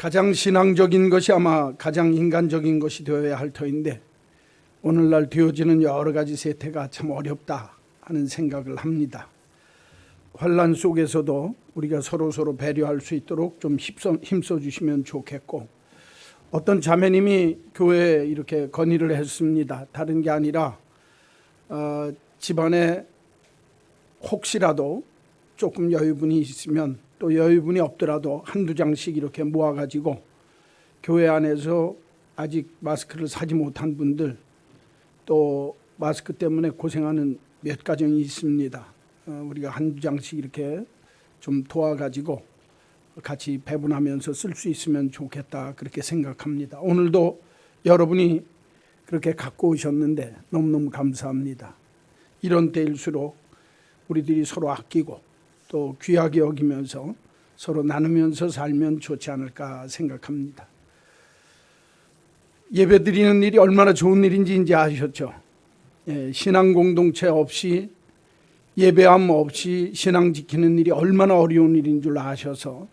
가장 신앙적인 것이 아마 가장 인간적인 것이 되어야 할 터인데 오늘날 되어지는 여러 가지 세태가 참 어렵다 하는 생각을 합니다. 환난 속에서도 우리가 서로 배려할 수 있도록 좀 힘써 주시면 좋겠고, 어떤 자매님이 교회에 이렇게 건의를 했습니다. 다른 게 아니라 집안에 혹시라도 조금 여유분이 있으면, 또 여유분이 없더라도 한두 장씩 이렇게 모아가지고 교회 안에서 아직 마스크를 사지 못한 분들, 또 마스크 때문에 고생하는 몇 가정이 있습니다. 우리가 한두 장씩 이렇게 좀 도와가지고 같이 배분하면서 쓸 수 있으면 좋겠다, 그렇게 생각합니다. 오늘도 여러분이 그렇게 갖고 오셨는데 너무너무 감사합니다. 이런 때일수록 우리들이 서로 아끼고 또 귀하게 여기면서 서로 나누면서 살면 좋지 않을까 생각합니다. 예배 드리는 일이 얼마나 좋은 일인지 이제 아셨죠? 신앙 공동체 없이, 예배함 없이 신앙 지키는 일이 얼마나 어려운 일인 줄 아셔서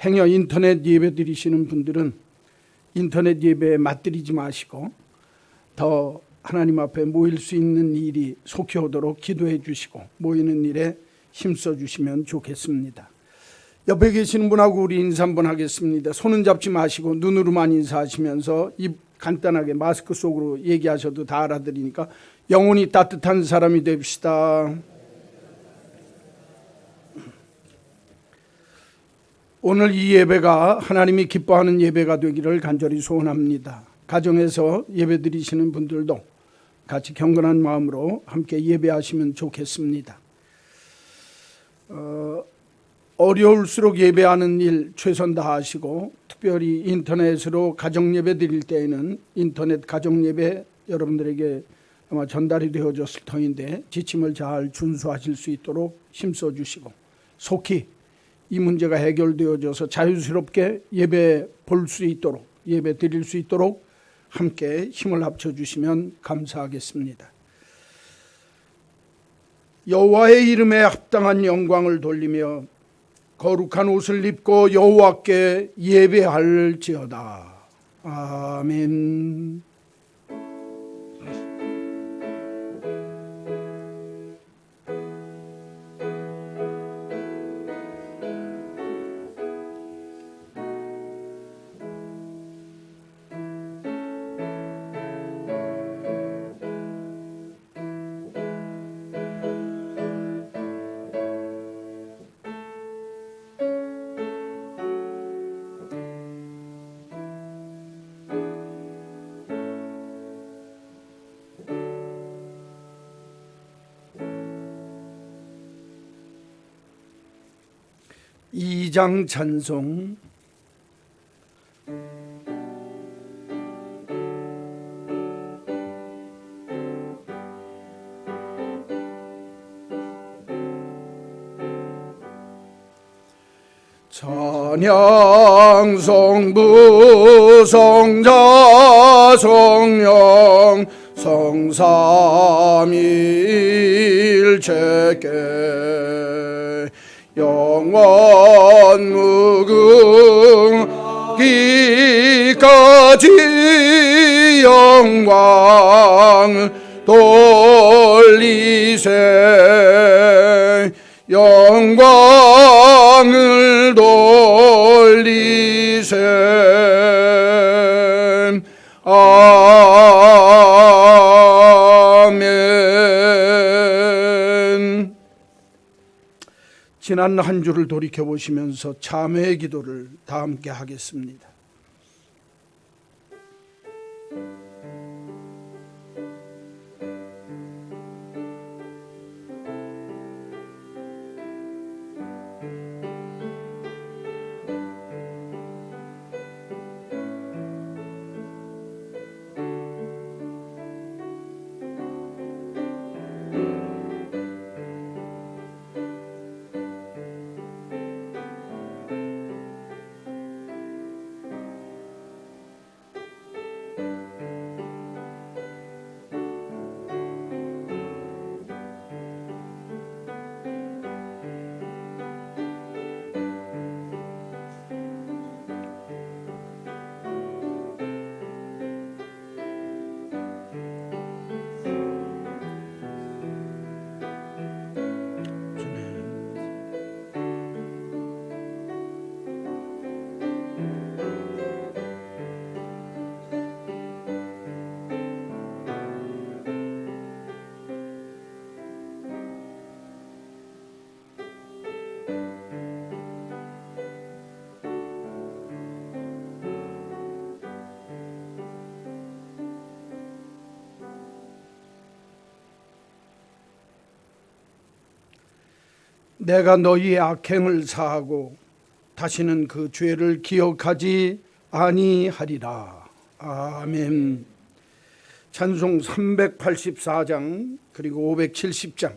행여 인터넷 예배 드리시는 분들은 인터넷 예배에 맞들이지 마시고 더 하나님 앞에 모일 수 있는 일이 속히 오도록 기도해 주시고 모이는 일에 힘써 주시면 좋겠습니다. 옆에 계시는 분하고 우리 인사 한번 하겠습니다. 손은 잡지 마시고 눈으로만 인사하시면서 입 간단하게 마스크 속으로 얘기하셔도 다 알아들으니까 영혼이 따뜻한 사람이 됩시다. 오늘 이 예배가 하나님이 기뻐하는 예배가 되기를 간절히 소원합니다. 가정에서 예배 드리시는 분들도 같이 경건한 마음으로 함께 예배하시면 좋겠습니다. 어려울수록 예배하는 일 최선 다하시고, 특별히 인터넷으로 가정예배 드릴 때에는 인터넷 가정예배 여러분들에게 아마 전달이 되어졌을 터인데 지침을 잘 준수하실 수 있도록 힘써 주시고, 속히 이 문제가 해결되어져서 자유스럽게 예배 볼 수 있도록, 예배 드릴 수 있도록 함께 힘을 합쳐 주시면 감사하겠습니다. 여호와의 이름에 합당한 영광을 돌리며 거룩한 옷을 입고 여호와께 예배할지어다. 아멘. 이장 찬송. 찬양 성부 성자 성령 성삼일체께 영원 무궁기까지 영광 돌리세. 영광을 돌리세. 아멘. 지난 한 주를 돌이켜보시면서 참회의 기도를 다 함께 하겠습니다. 내가 너희의 악행을 사하고 다시는 그 죄를 기억하지 아니하리라. 아멘. 찬송 384장 그리고 570장.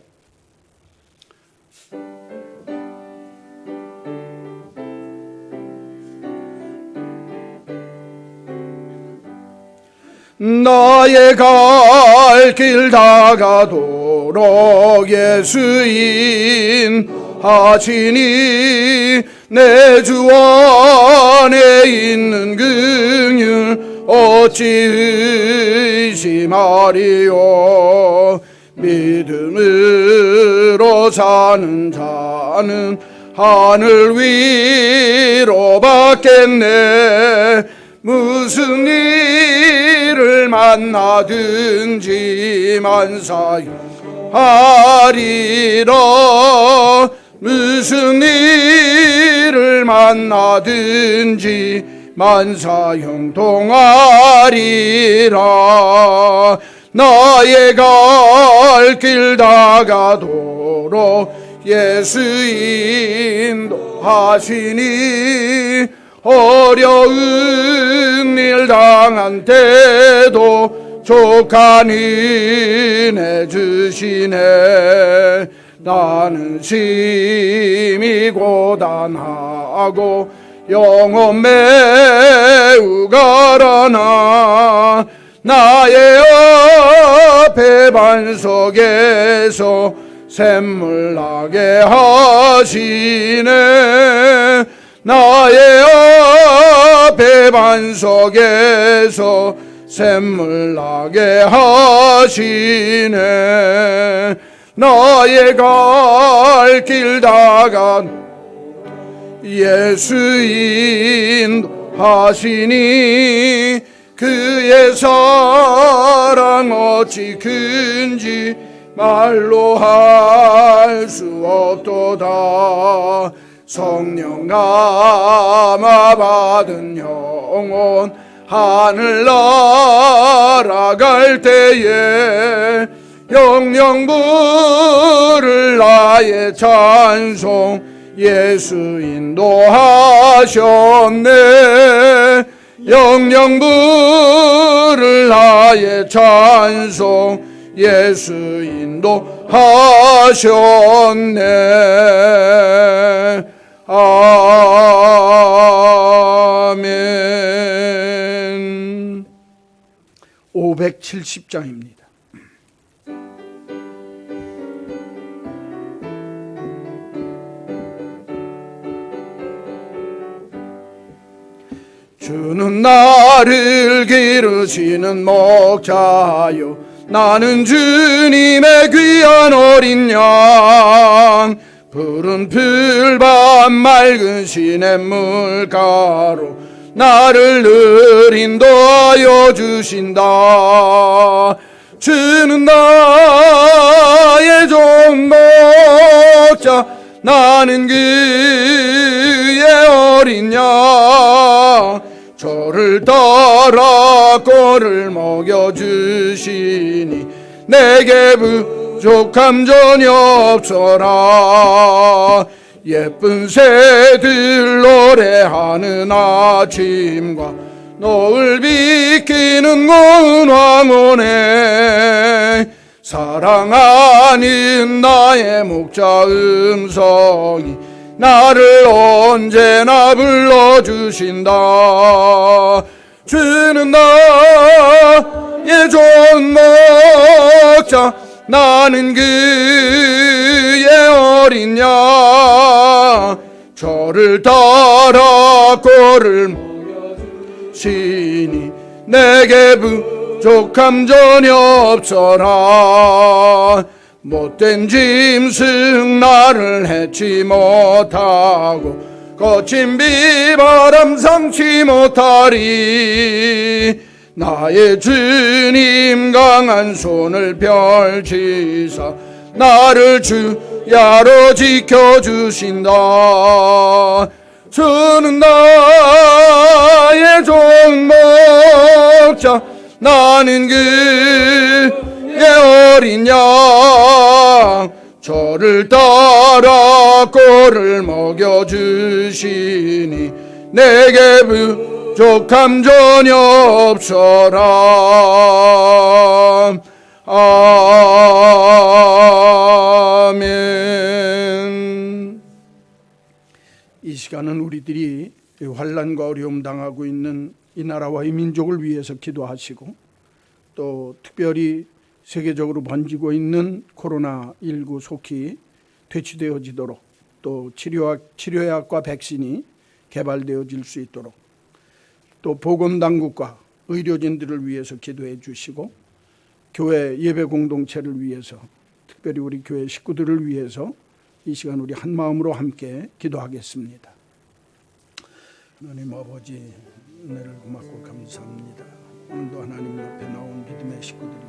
나의 갈 길 다가도록 예수 인하시니 내 주 안에 있는 긍휼 어찌 의심하리요. 믿음으로 사는 자는 하늘 위로 받겠네. 무슨 일을 만나든지 만사하리라. 무슨 일을 만나든지 만사형통하리라. 나의 갈 길 다가도록 예수 인도하시니 어려운 일 당한 때도 족한 은혜 주시네. 나는 심히 고단하고 영혼 매우 가라나 나의 앞에 반석에서 샘물 나게 하시네. 나의 앞에 반석에서 샘물 나게 하시네. 나의 갈 길 다가 예수 인도하시니 그의 사랑 어찌 큰지 말로 할 수 없도다. 성령 감화 받은 영혼 하늘 날아갈 때에 영영 부를 나의 찬송 예수 인도하셨네. 영영 부를 나의 찬송 예수 인도하셨네. 아멘. 570장입니다. 주는 나를 기르시는 목자요 나는 주님의 귀한 어린 양. 푸른 풀밭 맑은 시냇물가로 나를 늘 인도하여 주신다. 주는 나의 좋은 목자 나는 그의 어린 양. 저를 따라 꼴을 먹여주시니 내게 부족함 전혀 없어라. 예쁜 새들 노래하는 아침과 노을 비키는 고운 황혼에 사랑하는 나의 목자 음성이 나를 언제나 불러주신다. 주는 나의 좋은 목자 나는 그의 어린 양. 저를 따라 꼴을 먹여주시니 내게 부족함 전혀 없어라. 못된 짐승 나를 해치 못하고 거친 비바람 상치 못하리. 나의 주님 강한 손을 펼치사 나를 주야로 지켜주신다. 주는 나의 좋은 목자 나는 그의 어린 양. 저를 따라 꼴을 먹여주시니 내게 부족함 전혀 없어라. 아멘. 이 시간은 우리들이 환난과 어려움 당하고 있는 이 나라와 이 민족을 위해서 기도하시고, 또 특별히 세계적으로 번지고 있는 코로나19 속히 퇴치되어지도록, 또 치료약과 백신이 개발되어질 수 있도록, 또 보건당국과 의료진들을 위해서 기도해 주시고, 교회 예배 공동체를 위해서, 특별히 우리 교회 식구들을 위해서 이 시간 우리 한 마음으로 함께 기도하겠습니다. 하나님 아버지, 은혜를 고맙고 감사합니다. 오늘도 하나님 앞에 나온 믿음의 식구들이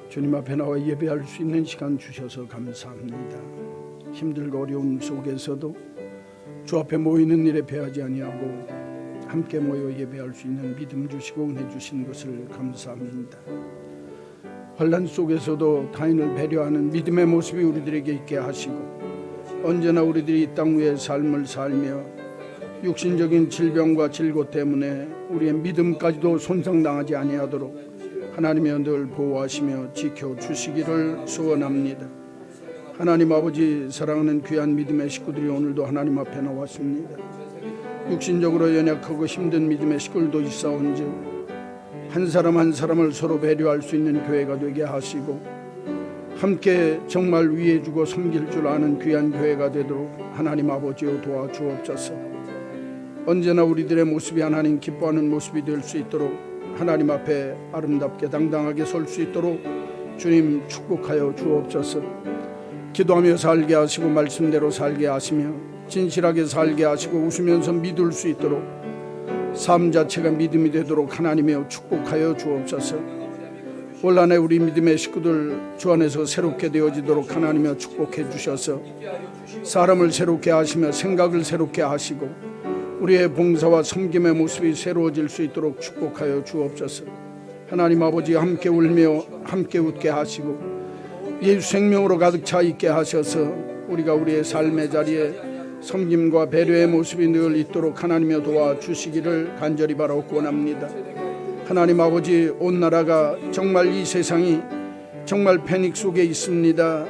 주님 앞에 나와 예배할 수 있는 시간 주셔서 감사합니다. 힘들고 어려움 속에서도 주 앞에 모이는 일에 배하지 아니하고 함께 모여 예배할 수 있는 믿음 주시고 은혜 주신 것을 감사합니다. 환난 속에서도 타인을 배려하는 믿음의 모습이 우리들에게 있게 하시고, 언제나 우리들이 이 땅 위에 삶을 살며 육신적인 질병과 질고 때문에 우리의 믿음까지도 손상당하지 아니하도록 하나님의 늘 보호하시며 지켜주시기를 소원합니다. 하나님 아버지, 사랑하는 귀한 믿음의 식구들이 오늘도 하나님 앞에 나왔습니다. 육신적으로 연약하고 힘든 믿음의 식구들도 있사온즉 한 사람 한 사람을 서로 배려할 수 있는 교회가 되게 하시고, 함께 정말 위해주고 섬길 줄 아는 귀한 교회가 되도록 하나님 아버지여 도와주옵소서. 언제나 우리들의 모습이 하나님 기뻐하는 모습이 될 수 있도록, 하나님 앞에 아름답게 당당하게 설 수 있도록 주님 축복하여 주옵소서. 기도하며 살게 하시고 말씀대로 살게 하시며 진실하게 살게 하시고 웃으면서 믿을 수 있도록 삶 자체가 믿음이 되도록 하나님이여 축복하여 주옵소서. 올 한 해 우리 믿음의 식구들 주 안에서 새롭게 되어지도록 하나님이여 축복해 주셔서 사람을 새롭게 하시며 생각을 새롭게 하시고 우리의 봉사와 섬김의 모습이 새로워질 수 있도록 축복하여 주옵소서. 하나님 아버지, 함께 울며 함께 웃게 하시고 예수 생명으로 가득 차 있게 하셔서 우리가 우리의 삶의 자리에 섬김과 배려의 모습이 늘 있도록 하나님여 도와주시기를 간절히 바라고 원합니다. 하나님 아버지, 온 나라가 정말 이 세상이 정말 패닉 속에 있습니다.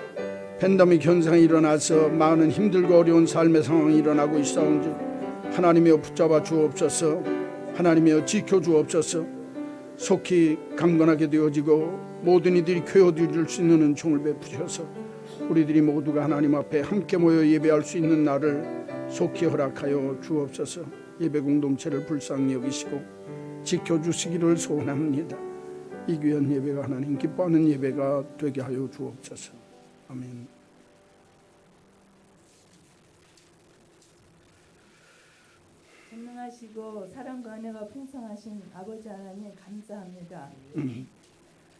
팬데믹 현상이 일어나서 많은 힘들고 어려운 삶의 상황이 일어나고 있사온즉 하나님이여 붙잡아 주옵소서. 하나님이여 지켜 주옵소서. 속히 강건하게 되어지고 모든 이들이 쾌어줄 수 있는 은총을 베푸셔서 우리들이 모두가 하나님 앞에 함께 모여 예배할 수 있는 날을 속히 허락하여 주옵소서. 예배 공동체를 불쌍히 여기시고 지켜주시기를 소원합니다. 이 귀한 예배가 하나님 기뻐하는 예배가 되게 하여 주옵소서. 아멘. 전능하시고 사랑과 은혜가 풍성하신 아버지 하나님 감사합니다.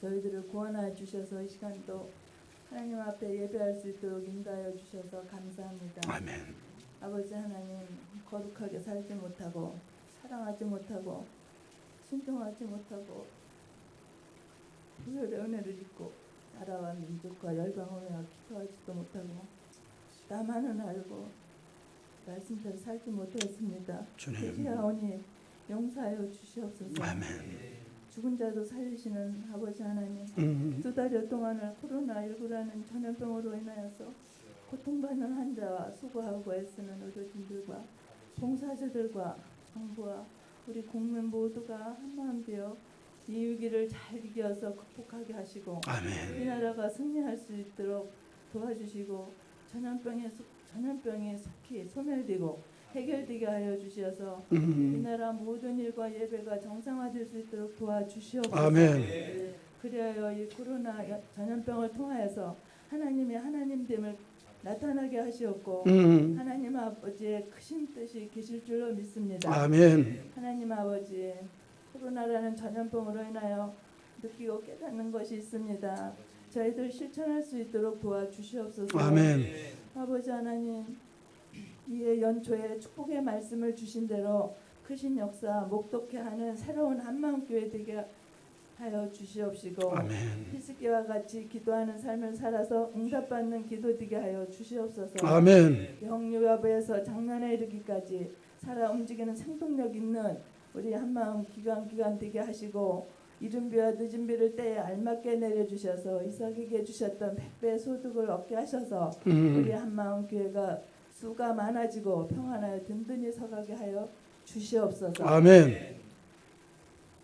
저희들을 구원하여 주셔서 이 시간도 하나님 앞에 예배할 수 있도록 인도하여 주셔서 감사합니다. 아멘. 아버지 하나님, 거룩하게 살지 못하고 사랑하지 못하고 순종하지 못하고 부혈의 은혜를 입고 나라와 민족과 열방을 위하여 기도하지도 못하고 나만은 알고 말씀대로 살지 못했습니다. 그리하오니 용서하여 주시옵소서. 아멘. 죽은 자도 살리시는 아버지 하나님, 2달여 동안을 코로나19라는 전염병으로 인하여서 고통받는 환자와 수고하고 애쓰는 의료진들과 봉사자들과 정부와 우리 국민 모두가 한마음 되어 이 위기를 잘 이겨서 극복하게 하시고 아멘. 이 나라가 승리할 수 있도록 도와주시고 전염병이 속히 소멸되고 해결되게 하여 주셔서 이 나라 모든 일과 예배가 정상화될 수 있도록 도와주시옵소서. 아멘. 그리하여 이 코로나 전염병을 통하여서 하나님의 하나님됨을 나타나게 하시옵고 하나님 아버지의 크신 뜻이 계실 줄로 믿습니다. 아멘. 하나님 아버지, 코로나라는 전염병으로 인하여 느끼고 깨닫는 것이 있습니다. 저희들 실천할 수 있도록 도와주시옵소서. 아멘. 아버지 하나님, 이에 연초에 축복의 말씀을 주신 대로 크신 역사 목독케 하는 새로운 한마음교회 되게 하여 주시옵시고 아멘. 히스기야와 같이 기도하는 삶을 살아서 응답받는 기도 되게 하여 주시옵소서. 아멘. 영유아부에서 장년에 이르기까지 살아 움직이는 생동력 있는 우리 한마음 기관 되게 하시고 이른 비와 늦은 비를 때에 알맞게 내려주셔서 이삭에게 주셨던 100배의 소득을 얻게 하셔서 우리 한마음 교회가 수가 많아지고 평안하여 든든히 서가게 하여 주시옵소서. 아멘.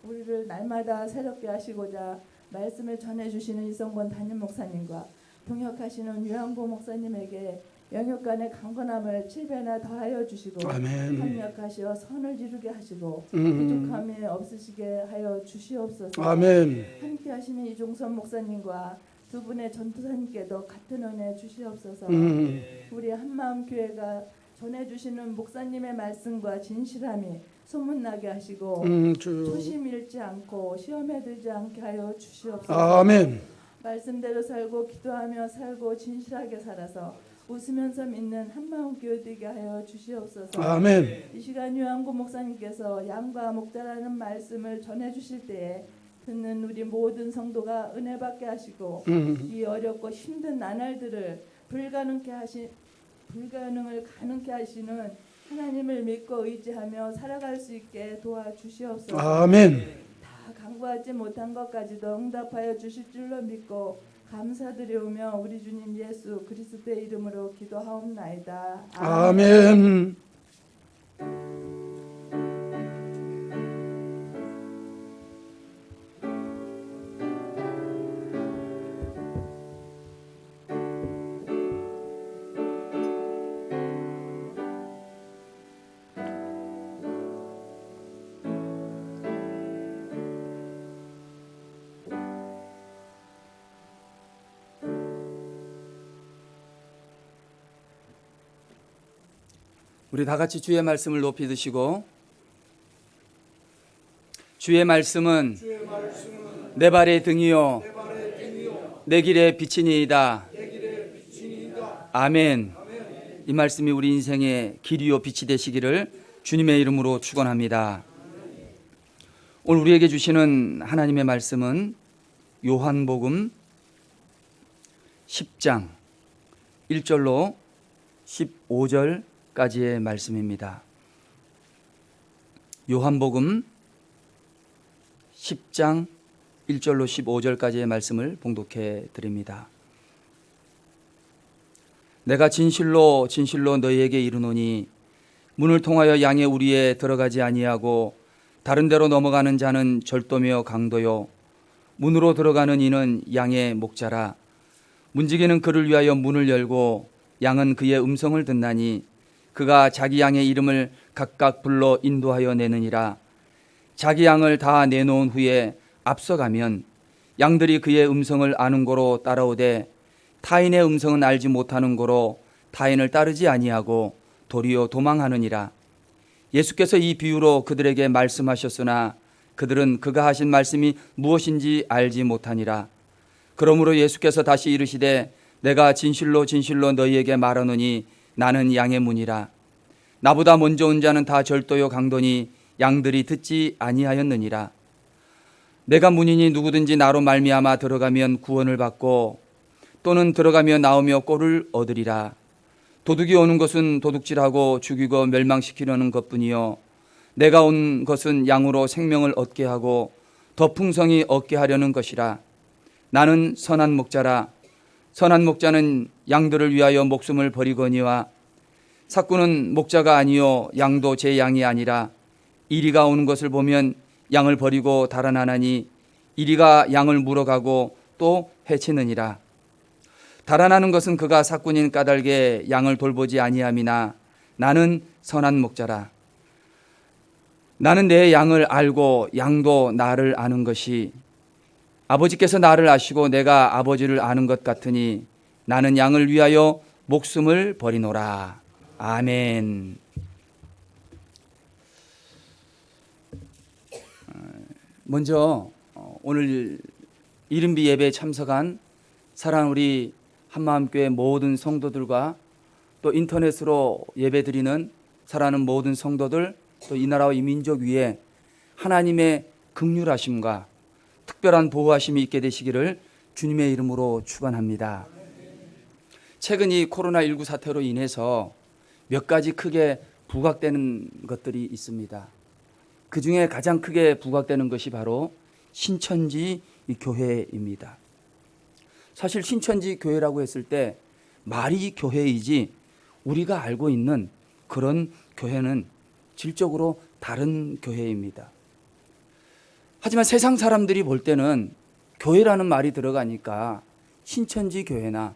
우리를 날마다 새롭게 하시고자 말씀을 전해주시는 이성권 담임 목사님과 동역하시는 유한보 목사님에게 영육간의 강건함을 7배나 더하여 주시고 아멘. 협력하시어 선을 이루게 하시고 부족함이 없으시게 하여 주시옵소서. 아멘. 함께 하시는 이종선 목사님과 두 분의 전도사님께도 같은 은혜 주시옵소서. 우리 한마음 교회가 전해주시는 목사님의 말씀과 진실함이 소문나게 하시고 초심 잃지 않고 시험에 들지 않게 하여 주시옵소서. 아멘. 말씀대로 살고 기도하며 살고 진실하게 살아서 웃으면서 믿는 한마음 교회 되게 하여 주시옵소서. 아멘. 이 시간 유한고 목사님께서 양과 목자라는 말씀을 전해주실 때에 듣는 우리 모든 성도가 은혜 받게 하시고 이 어렵고 힘든 나날들을 불가능을 가능케 하시는 하나님을 믿고 의지하며 살아갈 수 있게 도와주시옵소서. 아멘. 다 간구하지 못한 것까지도 응답하여 주실 줄로 믿고 감사드리오며 우리 주님 예수 그리스도의 이름으로 기도하옵나이다. 아멘. 우리 다 같이 주의 말씀을 높이 드시고 주의 말씀은 내 발의 등이요 내 길의 빛이니이다. 아멘. 이 말씀이 우리 인생의 길이요 빛이 되시기를 주님의 이름으로 축원합니다. 오늘 우리에게 주시는 하나님의 말씀은 요한복음 10장 1절로 15절까지의 말씀입니다. 요한복음 10장 1절로 15절까지의 말씀을 봉독해 드립니다. 내가 진실로 진실로 너희에게 이르노니 문을 통하여 양의 우리에 들어가지 아니하고 다른 데로 넘어가는 자는 절도며 강도요 문으로 들어가는 이는 양의 목자라. 문지기는 그를 위하여 문을 열고 양은 그의 음성을 듣나니 그가 자기 양의 이름을 각각 불러 인도하여 내느니라. 자기 양을 다 내놓은 후에 앞서가면 양들이 그의 음성을 아는 고로 따라오되 타인의 음성은 알지 못하는 고로 타인을 따르지 아니하고 도리어 도망하느니라. 예수께서 이 비유로 그들에게 말씀하셨으나 그들은 그가 하신 말씀이 무엇인지 알지 못하니라. 그러므로 예수께서 다시 이르시되 내가 진실로 진실로 너희에게 말하노니 나는 양의 문이라. 나보다 먼저 온 자는 다 절도요 강도니 양들이 듣지 아니하였느니라. 내가 문이니 누구든지 나로 말미암아 들어가면 구원을 받고 또는 들어가며 나오며 꼴을 얻으리라. 도둑이 오는 것은 도둑질하고 죽이고 멸망시키려는 것뿐이요 내가 온 것은 양으로 생명을 얻게 하고 더 풍성히 얻게 하려는 것이라. 나는 선한 목자라. 선한 목자는 양들을 위하여 목숨을 버리거니와 삭구는 목자가 아니요 양도 제 양이 아니라 이리가 오는 것을 보면 양을 버리고 달아나나니 이리가 양을 물어가고 또 해치느니라. 달아나는 것은 그가 삭군인 까닭에 양을 돌보지 아니함이나 나는 선한 목자라. 나는 내 양을 알고 양도 나를 아는 것이 아버지께서 나를 아시고 내가 아버지를 아는 것 같으니 나는 양을 위하여 목숨을 버리노라. 아멘. 먼저 오늘 이른비 예배에 참석한 사랑하는 우리 한마음교회 모든 성도들과 또 인터넷으로 예배드리는 사랑하는 모든 성도들 또 이 나라와 이 민족 위에 하나님의 긍휼하심과 특별한 보호하심이 있게 되시기를 주님의 이름으로 축원합니다. 최근 이 코로나19 사태로 인해서 몇 가지 크게 부각되는 것들이 있습니다. 그 중에 가장 크게 부각되는 것이 바로 신천지 교회입니다. 사실 신천지 교회라고 했을 때 말이 교회이지 우리가 알고 있는 그런 교회는 질적으로 다른 교회입니다. 하지만 세상 사람들이 볼 때는 교회라는 말이 들어가니까 신천지 교회나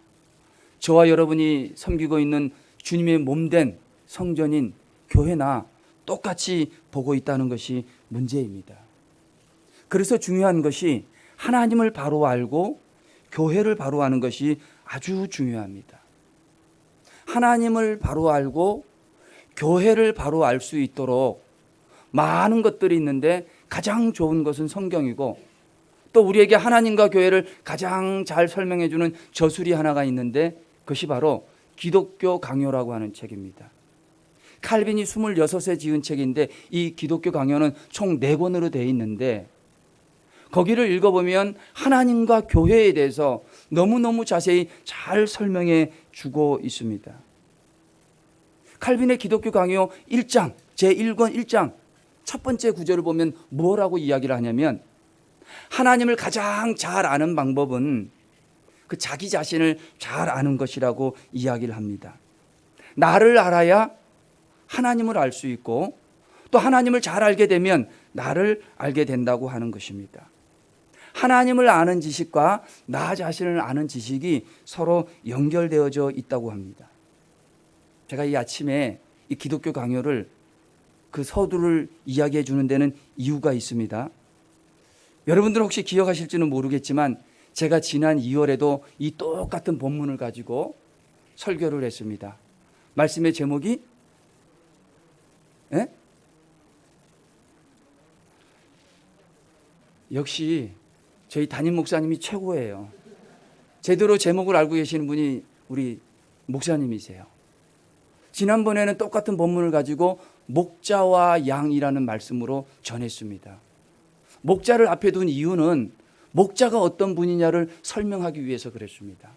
저와 여러분이 섬기고 있는 주님의 몸된 성전인 교회나 똑같이 보고 있다는 것이 문제입니다. 그래서 중요한 것이 하나님을 바로 알고 교회를 바로 아는 것이 아주 중요합니다. 하나님을 바로 알고 교회를 바로 알 수 있도록 많은 것들이 있는데 가장 좋은 것은 성경이고, 또 우리에게 하나님과 교회를 가장 잘 설명해 주는 저술이 하나가 있는데 그것이 바로 기독교 강요라고 하는 책입니다. 칼빈이 26세 지은 책인데 이 기독교 강요는 총 4권으로 되어 있는데 거기를 읽어보면 하나님과 교회에 대해서 너무너무 자세히 잘 설명해 주고 있습니다. 칼빈의 기독교 강요 1장, 제1권 1장 첫 번째 구절을 보면 뭐라고 이야기를 하냐면, 하나님을 가장 잘 아는 방법은 그 자기 자신을 잘 아는 것이라고 이야기를 합니다. 나를 알아야 하나님을 알 수 있고, 또 하나님을 잘 알게 되면 나를 알게 된다고 하는 것입니다. 하나님을 아는 지식과 나 자신을 아는 지식이 서로 연결되어져 있다고 합니다. 제가 이 아침에 이 기독교 강요를 그 서두를 이야기해 주는 데는 이유가 있습니다. 여러분들 혹시 기억하실지는 모르겠지만 제가 지난 2월에도 이 똑같은 본문을 가지고 설교를 했습니다. 말씀의 제목이 역시 저희 담임 목사님이 최고예요. 제대로 제목을 알고 계시는 분이 우리 목사님이세요. 지난번에는 똑같은 본문을 가지고 목자와 양이라는 말씀으로 전했습니다. 목자를 앞에 둔 이유는 목자가 어떤 분이냐를 설명하기 위해서 그랬습니다.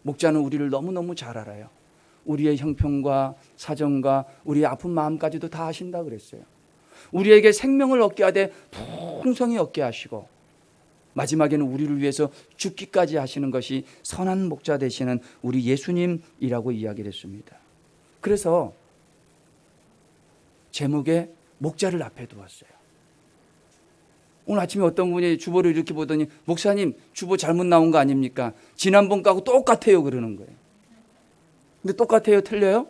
목자는 우리를 너무너무 잘 알아요. 우리의 형편과 사정과 우리의 아픈 마음까지도 다 아신다 그랬어요. 우리에게 생명을 얻게 하되 풍성히 얻게 하시고 마지막에는 우리를 위해서 죽기까지 하시는 것이 선한 목자 되시는 우리 예수님이라고 이야기를 했습니다. 그래서 제목에 목자를 앞에 두었어요. 오늘 아침에 어떤 분이 주보를 이렇게 보더니 목사님 주보 잘못 나온 거 아닙니까? 지난번 거하고 똑같아요 그러는 거예요. 근데 똑같아요? 틀려요?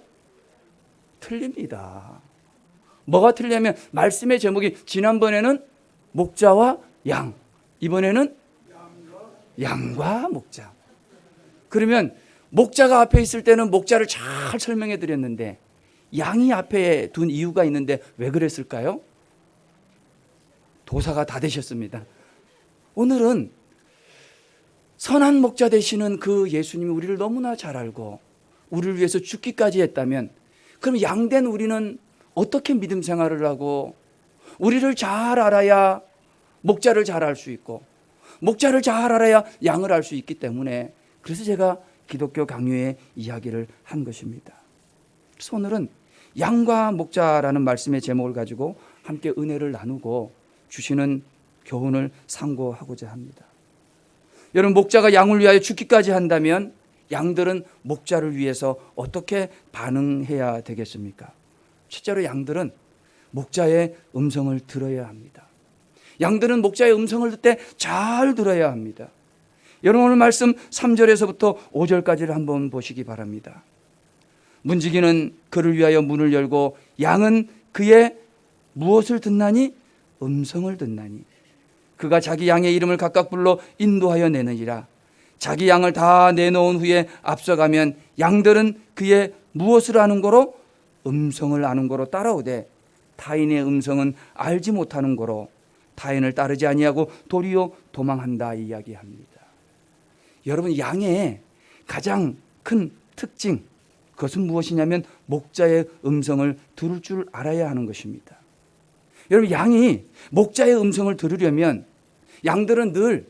틀립니다. 뭐가 틀리냐면 말씀의 제목이 지난번에는 목자와 양, 이번에는 양과 목자. 그러면 목자가 앞에 있을 때는 목자를 잘 설명해 드렸는데 양이 앞에 둔 이유가 있는데 왜 그랬을까요? 도사가 다 되셨습니다. 오늘은 선한 목자 되시는 그 예수님이 우리를 너무나 잘 알고 우리를 위해서 죽기까지 했다면, 그럼 양된 우리는 어떻게 믿음 생활을 하고, 우리를 잘 알아야 목자를 잘 알 수 있고 목자를 잘 알아야 양을 알 수 있기 때문에, 그래서 제가 기독교 강요의 이야기를 한 것입니다. 그래서 오늘은 양과 목자라는 말씀의 제목을 가지고 함께 은혜를 나누고 주시는 교훈을 상고하고자 합니다. 여러분, 목자가 양을 위하여 죽기까지 한다면 양들은 목자를 위해서 어떻게 반응해야 되겠습니까? 첫째로 양들은 목자의 음성을 들어야 합니다. 양들은 목자의 음성을 듣을 때 잘 들어야 합니다. 여러분, 오늘 말씀 3절에서부터 5절까지를 한번 보시기 바랍니다. 문지기는 그를 위하여 문을 열고 양은 그의 무엇을 듣나니? 음성을 듣나니. 그가 자기 양의 이름을 각각 불러 인도하여 내느니라. 자기 양을 다 내놓은 후에 앞서가면 양들은 그의 무엇을 아는 거로? 음성을 아는 거로 따라오되 타인의 음성은 알지 못하는 거로 타인을 따르지 아니하고 도리어 도망한다 이야기합니다. 여러분, 양의 가장 큰 특징, 그것은 무엇이냐면 목자의 음성을 들을 줄 알아야 하는 것입니다. 여러분, 양이 목자의 음성을 들으려면 양들은 늘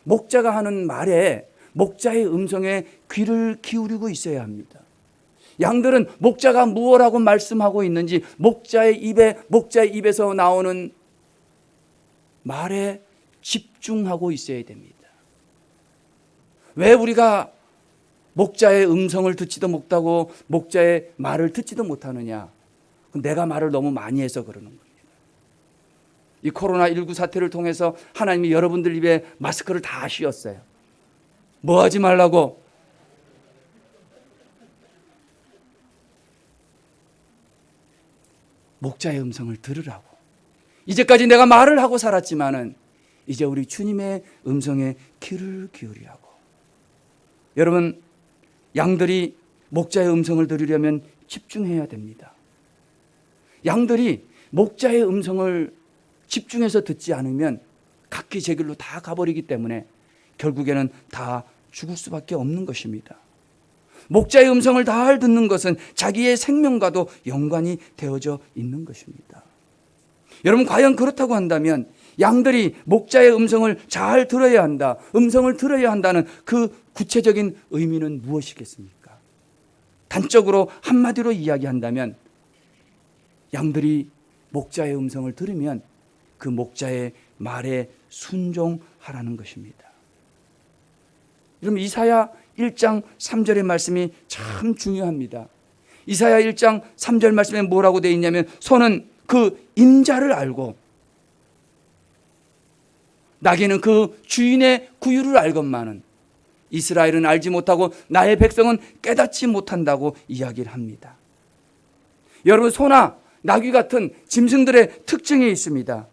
목자가 하는 말에, 목자의 음성에 귀를 기울이고 있어야 합니다. 양들은 목자가 무엇라고 말씀하고 있는지 목자의 입에서 나오는 말에 집중하고 있어야 됩니다. 왜 우리가 목자의 음성을 듣지도 못하고 목자의 말을 듣지도 못하느냐? 내가 말을 너무 많이 해서 그러는 겁니다. 이 코로나19 사태를 통해서 하나님이 여러분들 입에 마스크를 다 씌웠어요. 뭐 하지 말라고? 목자의 음성을 들으라고. 이제까지 내가 말을 하고 살았지만은 이제 우리 주님의 음성에 귀를 기울이라고. 여러분, 양들이 목자의 음성을 들으려면 집중해야 됩니다. 양들이 목자의 음성을 집중해서 듣지 않으면 각기 제 길로 다 가버리기 때문에 결국에는 다 죽을 수밖에 없는 것입니다. 목자의 음성을 잘 듣는 것은 자기의 생명과도 연관이 되어져 있는 것입니다. 여러분, 과연 그렇다고 한다면 양들이 목자의 음성을 잘 들어야 한다, 음성을 들어야 한다는 그 구체적인 의미는 무엇이겠습니까? 단적으로 한마디로 이야기한다면 양들이 목자의 음성을 들으면 그 목자의 말에 순종하라는 것입니다. 여러분, 이사야 1장 3절의 말씀이 참 중요합니다. 이사야 1장 3절 말씀에 뭐라고 되어 있냐면, 소는 그 임자를 알고 나귀는 그 주인의 구유를 알건만은 이스라엘은 알지 못하고 나의 백성은 깨닫지 못한다고 이야기를 합니다. 여러분, 소나 나귀 같은 짐승들의 특징이 있습니다.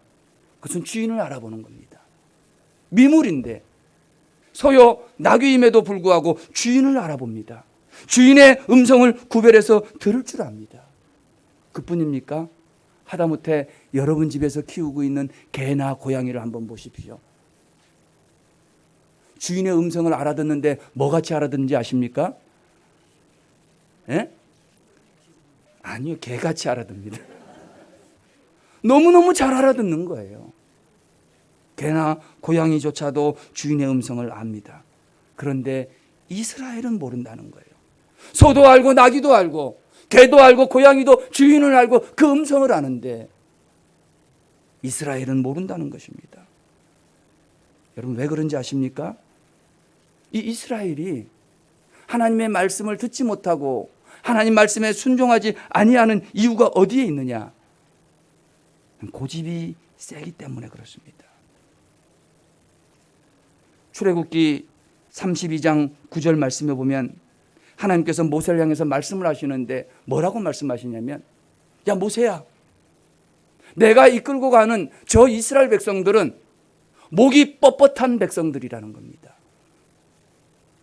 그것은 주인을 알아보는 겁니다. 미물인데 소요 나귀임에도 불구하고 주인을 알아봅니다. 주인의 음성을 구별해서 들을 줄 압니다. 그뿐입니까? 하다못해 여러분 집에서 키우고 있는 개나 고양이를 한번 보십시오. 주인의 음성을 알아듣는데 뭐같이 알아듣는지 아십니까? 예? 아니요, 개같이 알아듣습니다. 너무너무 잘 알아듣는 거예요. 개나 고양이조차도 주인의 음성을 압니다. 그런데 이스라엘은 모른다는 거예요. 소도 알고 나귀도 알고 개도 알고 고양이도 주인을 알고 그 음성을 아는데 이스라엘은 모른다는 것입니다. 여러분, 왜 그런지 아십니까? 이 이스라엘이 하나님의 말씀을 듣지 못하고 하나님 말씀에 순종하지 아니하는 이유가 어디에 있느냐? 고집이 세기 때문에 그렇습니다. 출애굽기 32장 9절 말씀에 보면 하나님께서 모세를 향해서 말씀을 하시는데 뭐라고 말씀하시냐면, 야 모세야, 내가 이끌고 가는 저 이스라엘 백성들은 목이 뻣뻣한 백성들이라는 겁니다.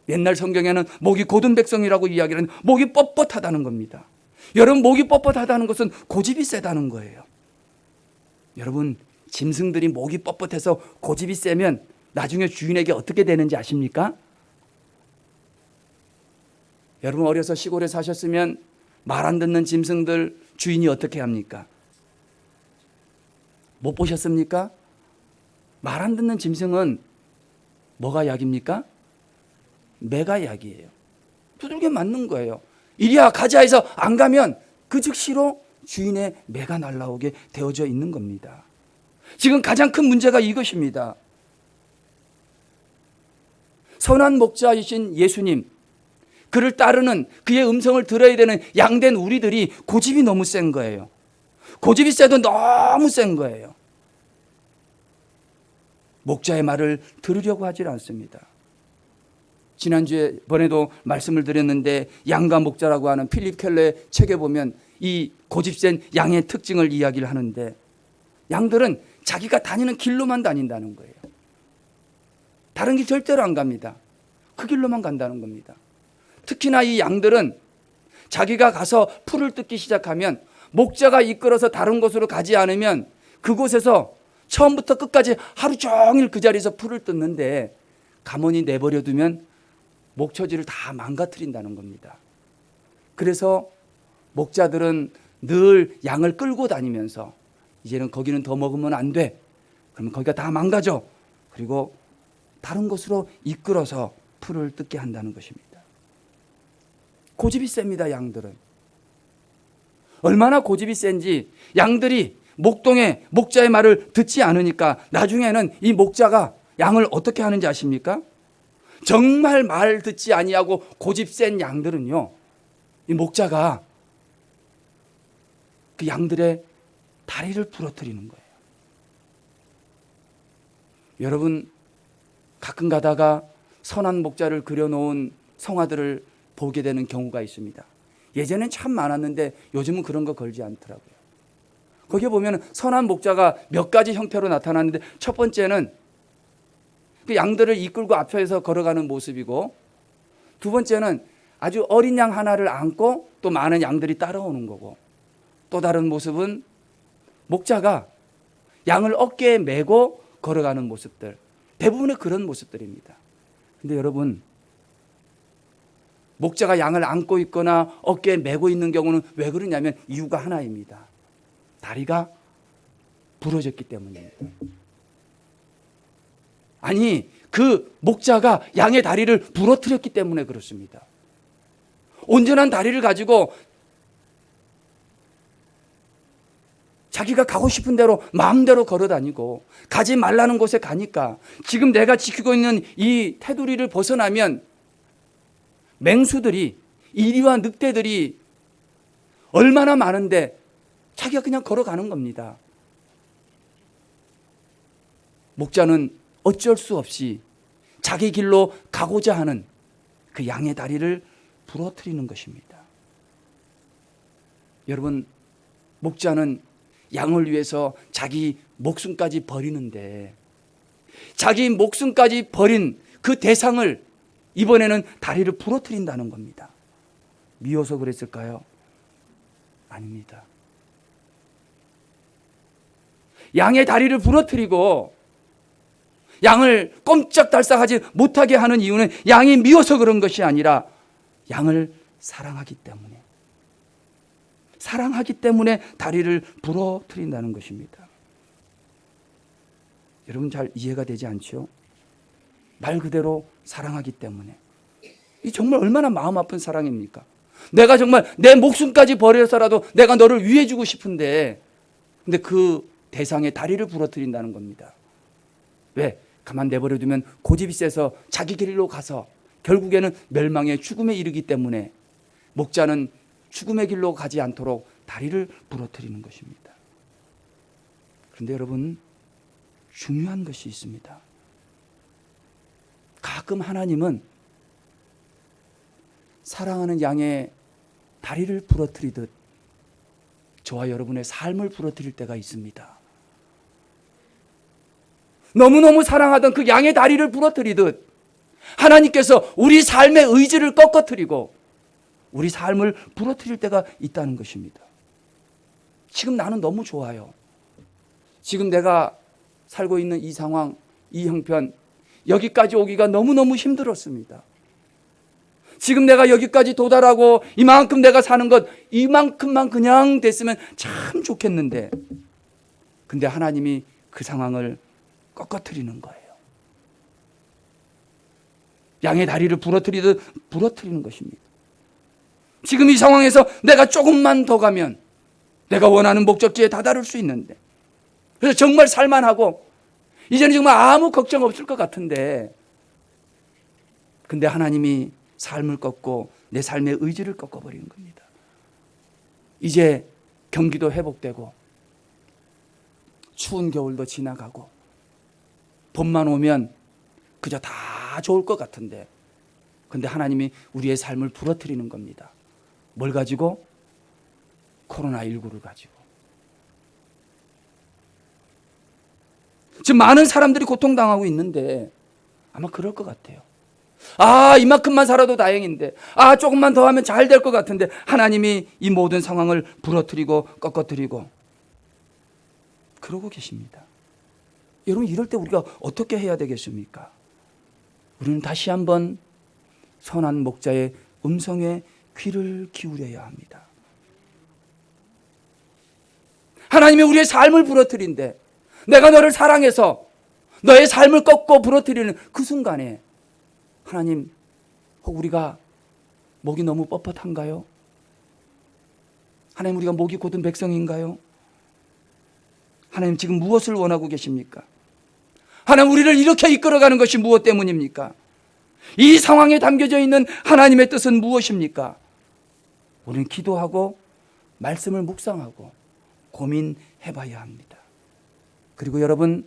옛날 성경에는 목이 곧은 백성이라고 이야기를 하는, 목이 뻣뻣하다는 겁니다. 여러분, 목이 뻣뻣하다는 것은 고집이 세다는 거예요. 여러분, 짐승들이 목이 뻣뻣해서 고집이 세면 나중에 주인에게 어떻게 되는지 아십니까? 여러분, 어려서 시골에 사셨으면 말 안 듣는 짐승들 주인이 어떻게 합니까? 못 보셨습니까? 말 안 듣는 짐승은 뭐가 약입니까? 매가 약이에요. 두들겨 맞는 거예요. 이리야 가자 해서 안 가면 그 즉시로 주인의 매가 날라오게 되어져 있는 겁니다. 지금 가장 큰 문제가 이것입니다. 선한 목자이신 예수님, 그를 따르는, 그의 음성을 들어야 되는 양된 우리들이 고집이 너무 센 거예요. 고집이 세도 너무 센 거예요. 목자의 말을 들으려고 하질 않습니다. 지난주에 번에도 말씀을 드렸는데 양과 목자라고 하는 필립 켈러의 책에 보면 이 고집센 양의 특징을 이야기를 하는데, 양들은 자기가 다니는 길로만 다닌다는 거예요. 다른 길 절대로 안 갑니다. 그 길로만 간다는 겁니다. 특히나 이 양들은 자기가 가서 풀을 뜯기 시작하면 목자가 이끌어서 다른 곳으로 가지 않으면 그곳에서 처음부터 끝까지 하루 종일 그 자리에서 풀을 뜯는데, 가만히 내버려 두면 목처지를 다 망가뜨린다는 겁니다. 그래서 목자들은 늘 양을 끌고 다니면서 이제는 거기는 더 먹으면 안 돼, 그러면 거기가 다 망가져, 그리고 다른 곳으로 이끌어서 풀을 뜯게 한다는 것입니다. 고집이 셉니다. 양들은. 얼마나 고집이 센지 양들이 목동의 목자의 말을 듣지 않으니까 나중에는 이 목자가 양을 어떻게 하는지 아십니까? 정말 말 듣지 아니하고 고집 센 양들은요, 이 목자가 그 양들의 다리를 부러뜨리는 거예요. 여러분, 가끔 가다가 선한 목자를 그려놓은 성화들을 보게 되는 경우가 있습니다. 예전엔 참 많았는데 요즘은 그런 거 걸지 않더라고요. 거기에 보면 선한 목자가 몇 가지 형태로 나타나는데, 첫 번째는 그 양들을 이끌고 앞에서 걸어가는 모습이고, 두 번째는 아주 어린 양 하나를 안고 또 많은 양들이 따라오는 거고, 또 다른 모습은 목자가 양을 어깨에 메고 걸어가는 모습들, 대부분의 그런 모습들입니다. 근데 여러분, 목자가 양을 안고 있거나 어깨에 메고 있는 경우는 왜 그러냐면 이유가 하나입니다. 다리가 부러졌기 때문입니다. 아니, 그 목자가 양의 다리를 부러뜨렸기 때문에 그렇습니다. 온전한 다리를 가지고 자기가 가고 싶은 대로 마음대로 걸어 다니고, 가지 말라는 곳에 가니까 지금 내가 지키고 있는 이 테두리를 벗어나면 맹수들이, 이리와 늑대들이 얼마나 많은데 자기가 그냥 걸어가는 겁니다. 목자는 어쩔 수 없이 자기 길로 가고자 하는 그 양의 다리를 부러뜨리는 것입니다. 여러분, 목자는 양을 위해서 자기 목숨까지 버리는데, 자기 목숨까지 버린 그 대상을 이번에는 다리를 부러뜨린다는 겁니다. 미워서 그랬을까요? 아닙니다. 양의 다리를 부러뜨리고 양을 꼼짝달싹하지 못하게 하는 이유는 양이 미워서 그런 것이 아니라 양을 사랑하기 때문에 다리를 부러뜨린다는 것입니다. 여러분, 잘 이해가 되지 않죠? 말 그대로 사랑하기 때문에. 이 정말 얼마나 마음 아픈 사랑입니까? 내가 정말 내 목숨까지 버려서라도 내가 너를 위해주고 싶은데, 근데 그 대상의 다리를 부러뜨린다는 겁니다. 왜? 가만 내버려두면 고집이 세서 자기 길로 가서 결국에는 멸망의 죽음에 이르기 때문에 목자는 죽음의 길로 가지 않도록 다리를 부러뜨리는 것입니다. 그런데 여러분, 중요한 것이 있습니다. 가끔 하나님은 사랑하는 양의 다리를 부러뜨리듯 저와 여러분의 삶을 부러뜨릴 때가 있습니다. 너무너무 사랑하던 그 양의 다리를 부러뜨리듯 하나님께서 우리 삶의 의지를 꺾어뜨리고 우리 삶을 부러뜨릴 때가 있다는 것입니다. 지금 나는 너무 좋아요. 지금 내가 살고 있는 이 상황, 이 형편, 여기까지 오기가 너무너무 힘들었습니다. 지금 내가 여기까지 도달하고 이만큼 내가 사는 것, 이만큼만 그냥 됐으면 참 좋겠는데, 근데 하나님이 그 상황을 꺾어뜨리는 거예요. 양의 다리를 부러뜨리듯 부러뜨리는 것입니다. 지금 이 상황에서 내가 조금만 더 가면 내가 원하는 목적지에 다다를 수 있는데, 그래서 정말 살만하고 이제는 정말 아무 걱정 없을 것 같은데, 근데 하나님이 삶을 꺾고 내 삶의 의지를 꺾어버리는 겁니다. 이제 경기도 회복되고 추운 겨울도 지나가고 봄만 오면 그저 다 좋을 것 같은데, 근데 하나님이 우리의 삶을 부러뜨리는 겁니다. 뭘 가지고? 코로나19를 가지고. 지금 많은 사람들이 고통당하고 있는데 아마 그럴 것 같아요. 아, 이만큼만 살아도 다행인데, 아, 조금만 더 하면 잘 될 것 같은데 하나님이 이 모든 상황을 부러뜨리고 꺾어뜨리고 그러고 계십니다. 여러분, 이럴 때 우리가 어떻게 해야 되겠습니까? 우리는 다시 한번 선한 목자의 음성에 귀를 기울여야 합니다. 하나님이 우리의 삶을 부러뜨린데, 내가 너를 사랑해서 너의 삶을 꺾고 부러뜨리는 그 순간에 하나님, 혹 우리가 목이 너무 뻣뻣한가요? 하나님, 우리가 목이 곧은 백성인가요? 하나님, 지금 무엇을 원하고 계십니까? 하나님, 우리를 이렇게 이끌어가는 것이 무엇 때문입니까? 이 상황에 담겨져 있는 하나님의 뜻은 무엇입니까? 우리는 기도하고 말씀을 묵상하고 고민해 봐야 합니다. 그리고 여러분,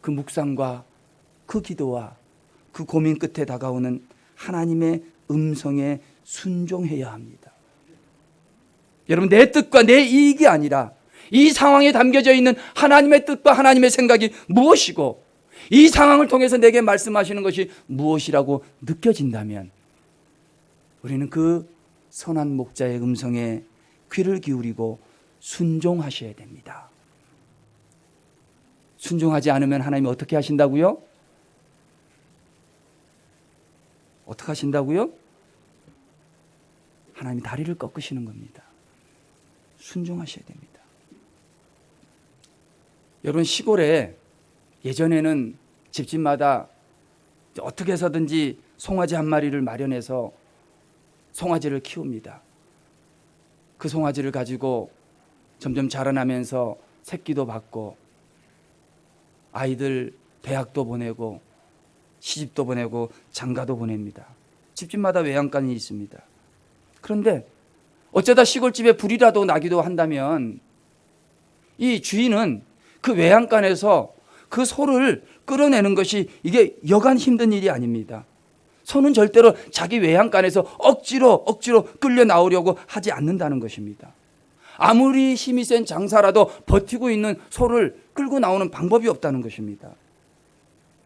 그 묵상과 그 기도와 그 고민 끝에 다가오는 하나님의 음성에 순종해야 합니다. 여러분, 내 뜻과 내 이익이 아니라 이 상황에 담겨져 있는 하나님의 뜻과 하나님의 생각이 무엇이고 이 상황을 통해서 내게 말씀하시는 것이 무엇이라고 느껴진다면 우리는 그 선한 목자의 음성에 귀를 기울이고 순종하셔야 됩니다. 순종하지 않으면 하나님이 어떻게 하신다고요? 어떻게 하신다고요? 하나님이 다리를 꺾으시는 겁니다. 순종하셔야 됩니다. 여러분, 시골에 예전에는 집집마다 어떻게 해서든지 송아지 한 마리를 마련해서 송아지를 키웁니다. 그 송아지를 가지고 점점 자라나면서 새끼도 받고 아이들 대학도 보내고 시집도 보내고 장가도 보냅니다. 집집마다 외양간이 있습니다. 그런데 어쩌다 시골집에 불이라도 나기도 한다면 이 주인은 그 외양간에서 그 소를 끌어내는 것이 이게 여간 힘든 일이 아닙니다. 소는 절대로 자기 외양간에서 억지로 끌려 나오려고 하지 않는다는 것입니다. 아무리 힘이 센 장사라도 버티고 있는 소를 끌고 나오는 방법이 없다는 것입니다.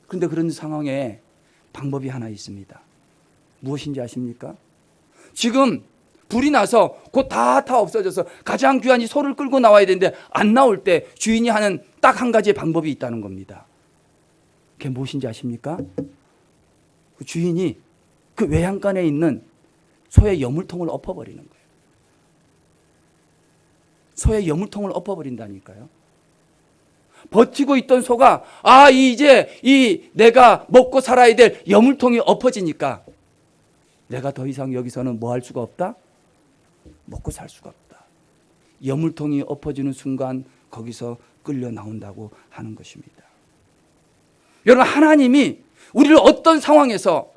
그런데 그런 상황에 방법이 하나 있습니다. 무엇인지 아십니까? 지금 불이 나서 곧 다 없어져서 가장 귀한 이 소를 끌고 나와야 되는데 안 나올 때 주인이 하는 딱 한 가지의 방법이 있다는 겁니다. 그게 무엇인지 아십니까? 그 주인이 그 외양간에 있는 소의 여물통을 엎어버리는 거예요. 소의 여물통을 엎어버린다니까요. 버티고 있던 소가 이제 내가 먹고 살아야 될 여물통이 엎어지니까 내가 더 이상 여기서는 뭐 할 수가 없다? 먹고 살 수가 없다. 여물통이 엎어지는 순간 거기서 끌려 나온다고 하는 것입니다. 여러분, 하나님이 우리를 어떤 상황에서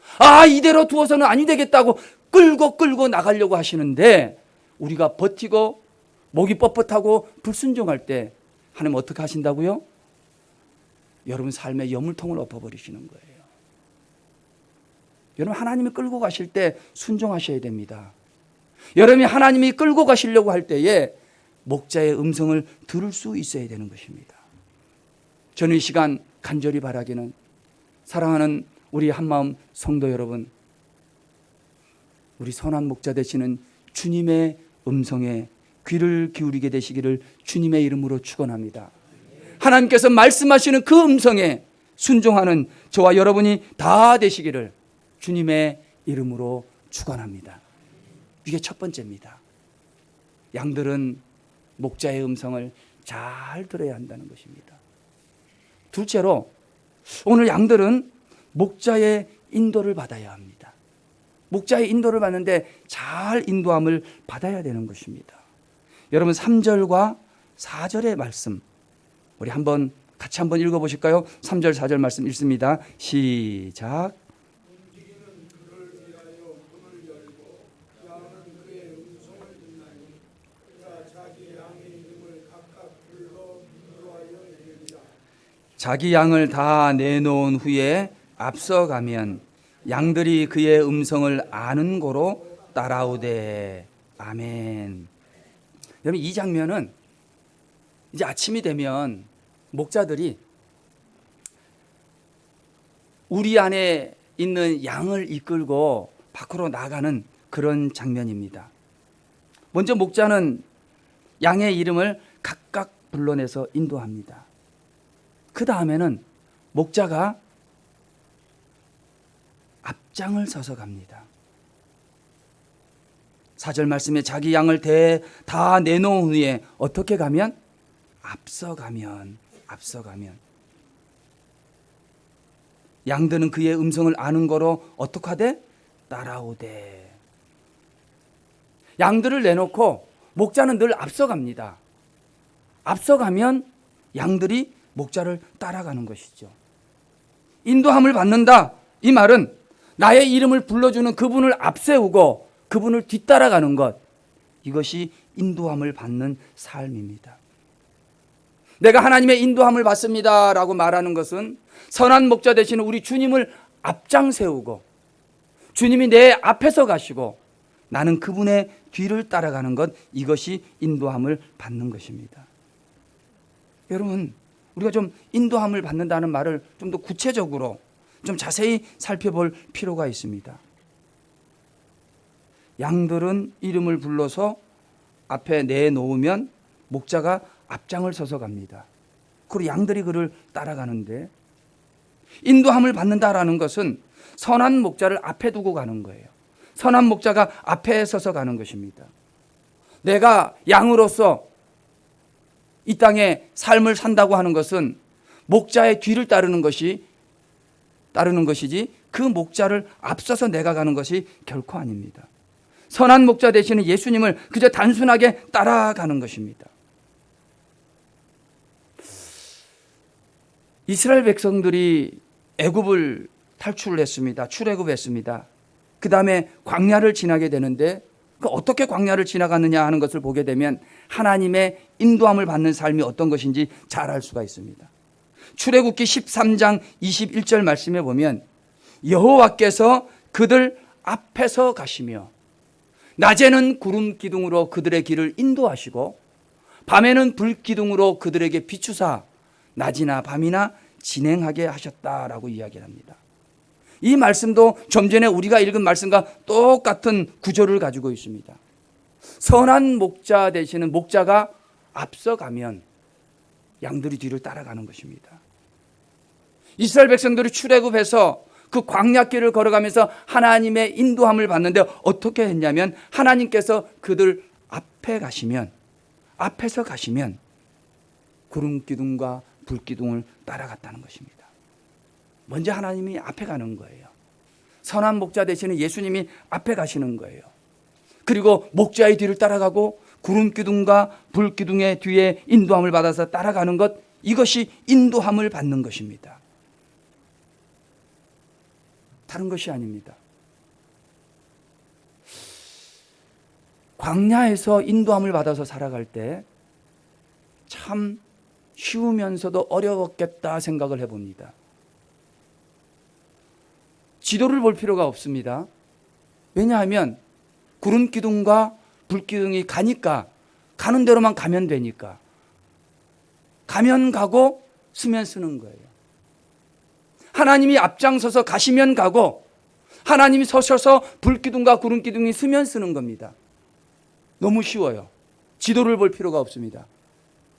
이대로 두어서는 아니 되겠다고 끌고 나가려고 하시는데 우리가 버티고 목이 뻣뻣하고 불순종할 때 하나님 어떻게 하신다고요? 여러분 삶의 여물통을 엎어버리시는 거예요. 여러분, 하나님이 끌고 가실 때 순종하셔야 됩니다. 여러분이 하나님이 끌고 가시려고 할 때에 목자의 음성을 들을 수 있어야 되는 것입니다. 저는 이 시간 간절히 바라기는 사랑하는 우리 한마음 성도 여러분, 우리 선한 목자 되시는 주님의 음성에 귀를 기울이게 되시기를 주님의 이름으로 축원합니다. 하나님께서 말씀하시는 그 음성에 순종하는 저와 여러분이 다 되시기를 주님의 이름으로 축원합니다. 이게 첫 번째입니다. 양들은 목자의 음성을 잘 들어야 한다는 것입니다. 둘째로 오늘 양들은 목자의 인도를 받아야 합니다. 목자의 인도를 받는데 잘 인도함을 받아야 되는 것입니다. 여러분, 3절과 4절의 말씀 우리 같이 한번 읽어보실까요? 3절 4절 말씀 읽습니다. 시작. 자기 양을 다 내놓은 후에 앞서가면 양들이 그의 음성을 아는 고로 따라오되. 아멘. 여러분, 이 장면은 이제 아침이 되면 목자들이 우리 안에 있는 양을 이끌고 밖으로 나가는 그런 장면입니다. 먼저 목자는 양의 이름을 각각 불러내서 인도합니다. 그 다음에는 목자가 앞장을 서서 갑니다. 4절 말씀에 자기 양을 다 내놓은 후에 어떻게 가면? 앞서가면. 양들은 그의 음성을 아는 거로 어떻게 하되? 따라오되. 양들을 내놓고 목자는 늘 앞서갑니다. 앞서가면 양들이 목자를 따라가는 것이죠. 인도함을 받는다. 이 말은 나의 이름을 불러주는 그분을 앞세우고 그분을 뒤따라가는 것. 이것이 인도함을 받는 삶입니다. 내가 하나님의 인도함을 받습니다 라고 말하는 것은 선한 목자 되시는 우리 주님을 앞장 세우고 주님이 내 앞에서 가시고 나는 그분의 뒤를 따라가는 것, 이것이 인도함을 받는 것입니다. 여러분, 우리가 좀 인도함을 받는다는 말을 좀 더 구체적으로 좀 자세히 살펴볼 필요가 있습니다. 양들은 이름을 불러서 앞에 내놓으면 목자가 앞장을 서서 갑니다. 그리고 양들이 그를 따라가는데, 인도함을 받는다라는 것은 선한 목자를 앞에 두고 가는 거예요. 선한 목자가 앞에 서서 가는 것입니다. 내가 양으로서 이 땅에 삶을 산다고 하는 것은 목자의 뒤를 따르는 것이지 그 목자를 앞서서 내가 가는 것이 결코 아닙니다. 선한 목자 되시는 예수님을 그저 단순하게 따라가는 것입니다. 이스라엘 백성들이 애굽을 탈출을 했습니다. 출애굽했습니다. 그 다음에 광야를 지나게 되는데, 어떻게 광야를 지나갔느냐 하는 것을 보게 되면 하나님의 인도함을 받는 삶이 어떤 것인지 잘 알 수가 있습니다. 출애굽기 13장 21절 말씀에 보면 여호와께서 그들 앞에서 가시며 낮에는 구름 기둥으로 그들의 길을 인도하시고 밤에는 불 기둥으로 그들에게 비추사 낮이나 밤이나 진행하게 하셨다라고 이야기합니다. 이 말씀도 좀 전에 우리가 읽은 말씀과 똑같은 구조를 가지고 있습니다. 선한 목자 되시는 목자가 앞서가면 양들이 뒤를 따라가는 것입니다. 이스라엘 백성들이 출애굽해서 그 광야길을 걸어가면서 하나님의 인도함을 받는데 어떻게 했냐면 하나님께서 그들 앞에서 가시면 구름 기둥과 불 기둥을 따라갔다는 것입니다. 먼저 하나님이 앞에 가는 거예요. 선한 목자 되시는 예수님이 앞에 가시는 거예요. 그리고 목자의 뒤를 따라가고 구름 기둥과 불 기둥의 뒤에 인도함을 받아서 따라가는 것, 이것이 인도함을 받는 것입니다. 다른 것이 아닙니다. 광야에서 인도함을 받아서 살아갈 때 참 쉬우면서도 어려웠겠다 생각을 해봅니다. 지도를 볼 필요가 없습니다. 왜냐하면 구름 기둥과 불 기둥이 가니까 가는 대로만 가면 되니까 가면 가고 쓰면 쓰는 거예요. 하나님이 앞장서서 가시면 가고 하나님이 서셔서 불 기둥과 구름 기둥이 쓰면 쓰는 겁니다. 너무 쉬워요. 지도를 볼 필요가 없습니다.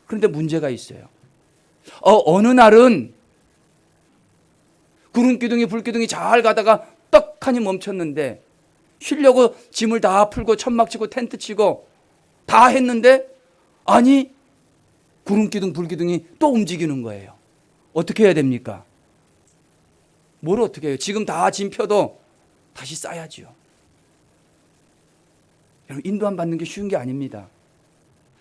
그런데 문제가 있어요. 어느 날은 구름 기둥이 불 기둥이 잘 가다가 떡하니 멈췄는데 쉬려고 짐을 다 풀고 천막 치고 텐트 치고 다 했는데 아니 구름 기둥 불 기둥이 또 움직이는 거예요. 어떻게 해야 됩니까? 뭘 어떻게 해요? 지금 다 짐 펴도 다시 싸야지요. 여러분, 인도함 받는 게 쉬운 게 아닙니다.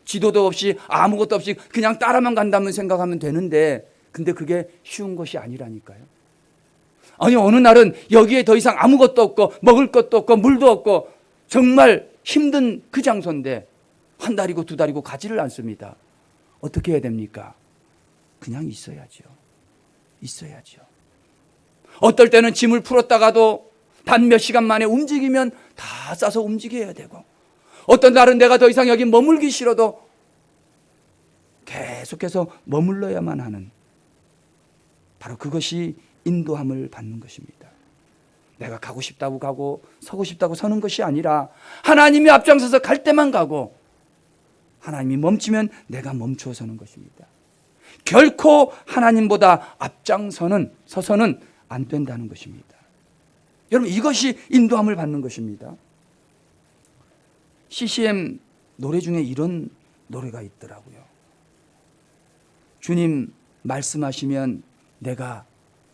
지도도 없이 아무것도 없이 그냥 따라만 간다면 생각하면 되는데, 근데 그게 쉬운 것이 아니라니까요. 아니 어느 날은 여기에 더 이상 아무것도 없고 먹을 것도 없고 물도 없고 정말 힘든 그 장소인데 한 달이고 두 달이고 가지를 않습니다. 어떻게 해야 됩니까? 그냥 있어야죠. 어떨 때는 짐을 풀었다가도 단 몇 시간 만에 움직이면 다 싸서 움직여야 되고, 어떤 날은 내가 더 이상 여기 머물기 싫어도 계속해서 머물러야만 하는, 바로 그것이 인도함을 받는 것입니다. 내가 가고 싶다고 가고 서고 싶다고 서는 것이 아니라 하나님이 앞장서서 갈 때만 가고 하나님이 멈추면 내가 멈추어 서는 것입니다. 결코 하나님보다 서서는 안 된다는 것입니다. 여러분, 이것이 인도함을 받는 것입니다. CCM 노래 중에 이런 노래가 있더라고요. 주님 말씀하시면 내가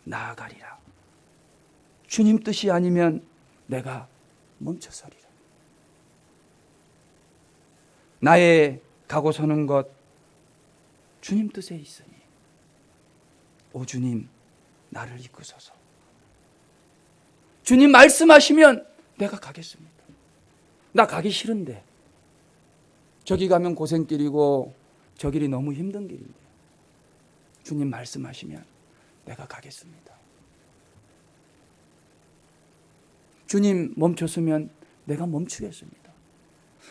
나아가리라. 주님 뜻이 아니면 내가 멈춰서리라. 나의 가고 서는 것 주님 뜻에 있으니 오 주님 나를 이끄소서. 주님 말씀하시면 내가 가겠습니다. 나 가기 싫은데 저기 가면 고생길이고 저 길이 너무 힘든 길인데 주님 말씀하시면 내가 가겠습니다. 주님 멈췄으면 내가 멈추겠습니다.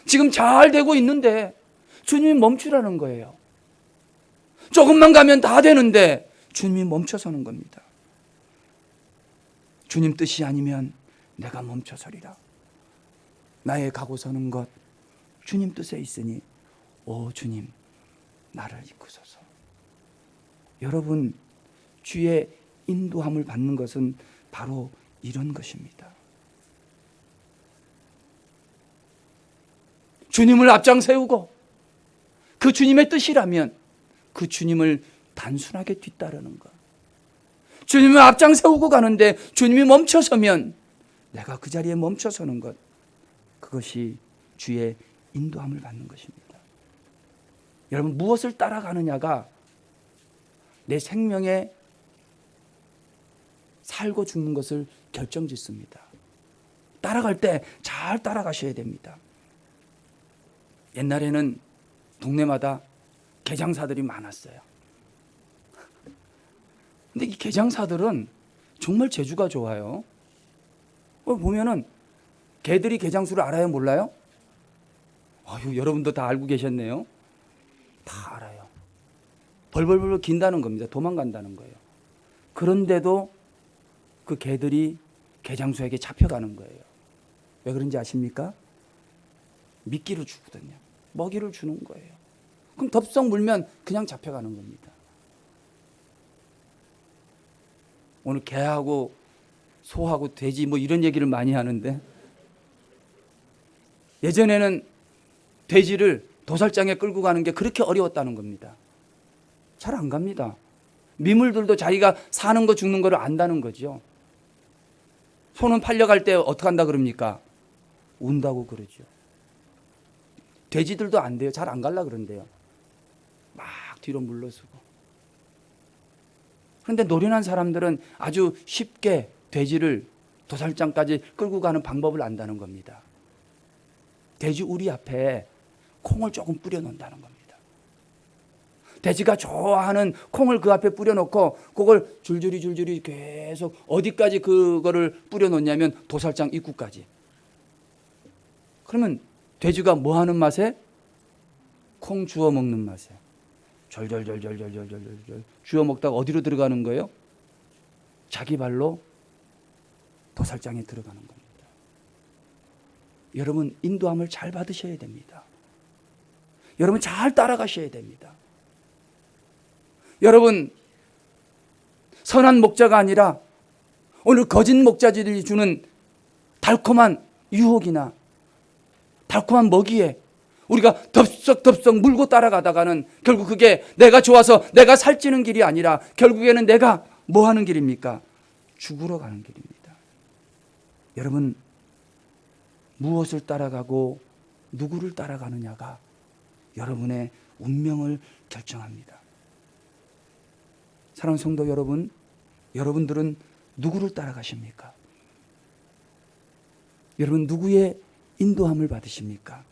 지금 잘 되고 있는데 주님이 멈추라는 거예요. 조금만 가면 다 되는데 주님이 멈춰서는 겁니다. 주님 뜻이 아니면 내가 멈춰서리라. 나의 가고 서는 것 주님 뜻에 있으니 오 주님 나를 이끄소서. 여러분 주의 인도함을 받는 것은 바로 이런 것입니다. 주님을 앞장 세우고 그 주님의 뜻이라면 그 주님을 단순하게 뒤따르는 것. 주님을 앞장 세우고 가는데 주님이 멈춰서면 내가 그 자리에 멈춰서는 것. 그것이 주의 인도함을 받는 것입니다. 여러분 무엇을 따라가느냐가 내 생명에 살고 죽는 것을 결정짓습니다. 따라갈 때 잘 따라가셔야 됩니다. 옛날에는 동네마다 개장사들이 많았어요. 근데 이 개장사들은 정말 재주가 좋아요. 보면은 개들이 개장수를 알아요, 몰라요? 아유, 여러분도 다 알고 계셨네요. 다 알아요. 벌벌벌 긴다는 겁니다. 도망간다는 거예요. 그런데도 그 개들이 개장수에게 잡혀가는 거예요. 왜 그런지 아십니까? 미끼를 주거든요. 먹이를 주는 거예요. 그럼 덥석 물면 그냥 잡혀가는 겁니다. 오늘 개하고 소하고 돼지 뭐 이런 얘기를 많이 하는데 예전에는 돼지를 도살장에 끌고 가는 게 그렇게 어려웠다는 겁니다. 잘 안 갑니다. 미물들도 자기가 사는 거 죽는 거를 안다는 거죠. 소는 팔려갈 때 어떻게 한다 그럽니까? 운다고 그러죠. 돼지들도 안 돼요. 잘 안 갈라 그런데요. 막 뒤로 물러서고. 그런데 노련한 사람들은 아주 쉽게 돼지를 도살장까지 끌고 가는 방법을 안다는 겁니다. 돼지 우리 앞에 콩을 조금 뿌려 놓는다는 겁니다. 돼지가 좋아하는 콩을 그 앞에 뿌려 놓고 그걸 줄줄이 계속 어디까지 그거를 뿌려 놓냐면 도살장 입구까지. 그러면 돼지가 뭐 하는 맛에? 콩 주워 먹는 맛에. 절절절절절절절절 주워 먹다가 어디로 들어가는 거예요? 자기 발로 도살장에 들어가는 겁니다. 여러분 인도함을 잘 받으셔야 됩니다. 여러분 잘 따라가셔야 됩니다. 여러분 선한 목자가 아니라 오늘 거짓 목자들이 주는 달콤한 유혹이나 달콤한 먹이에 우리가 덥석덥석 물고 따라가다가는 결국 그게 내가 좋아서 내가 살찌는 길이 아니라 결국에는 내가 뭐 하는 길입니까? 죽으러 가는 길입니다. 여러분 무엇을 따라가고 누구를 따라가느냐가 여러분의 운명을 결정합니다. 사랑하는 성도 여러분, 여러분들은 누구를 따라가십니까? 여러분 누구의 인도함을 받으십니까?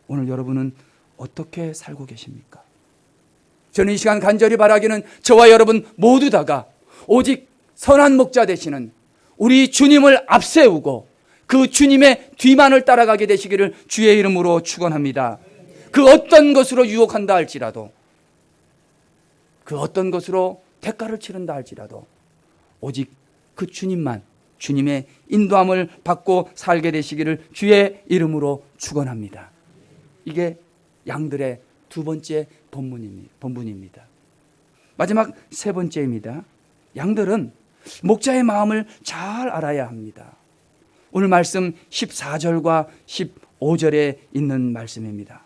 오늘 여러분은 어떻게 살고 계십니까? 저는 이 시간 간절히 바라기는 저와 여러분 모두 다가 오직 선한 목자 되시는 우리 주님을 앞세우고 그 주님의 뒤만을 따라가게 되시기를 주의 이름으로 축원합니다. 그 어떤 것으로 유혹한다 할지라도 그 어떤 것으로 대가를 치른다 할지라도 오직 그 주님만 주님의 인도함을 받고 살게 되시기를 주의 이름으로 축원합니다. 이게 양들의 두 번째 본분입니다. 마지막 세 번째입니다. 양들은 목자의 마음을 잘 알아야 합니다. 오늘 말씀 14절과 15절에 있는 말씀입니다.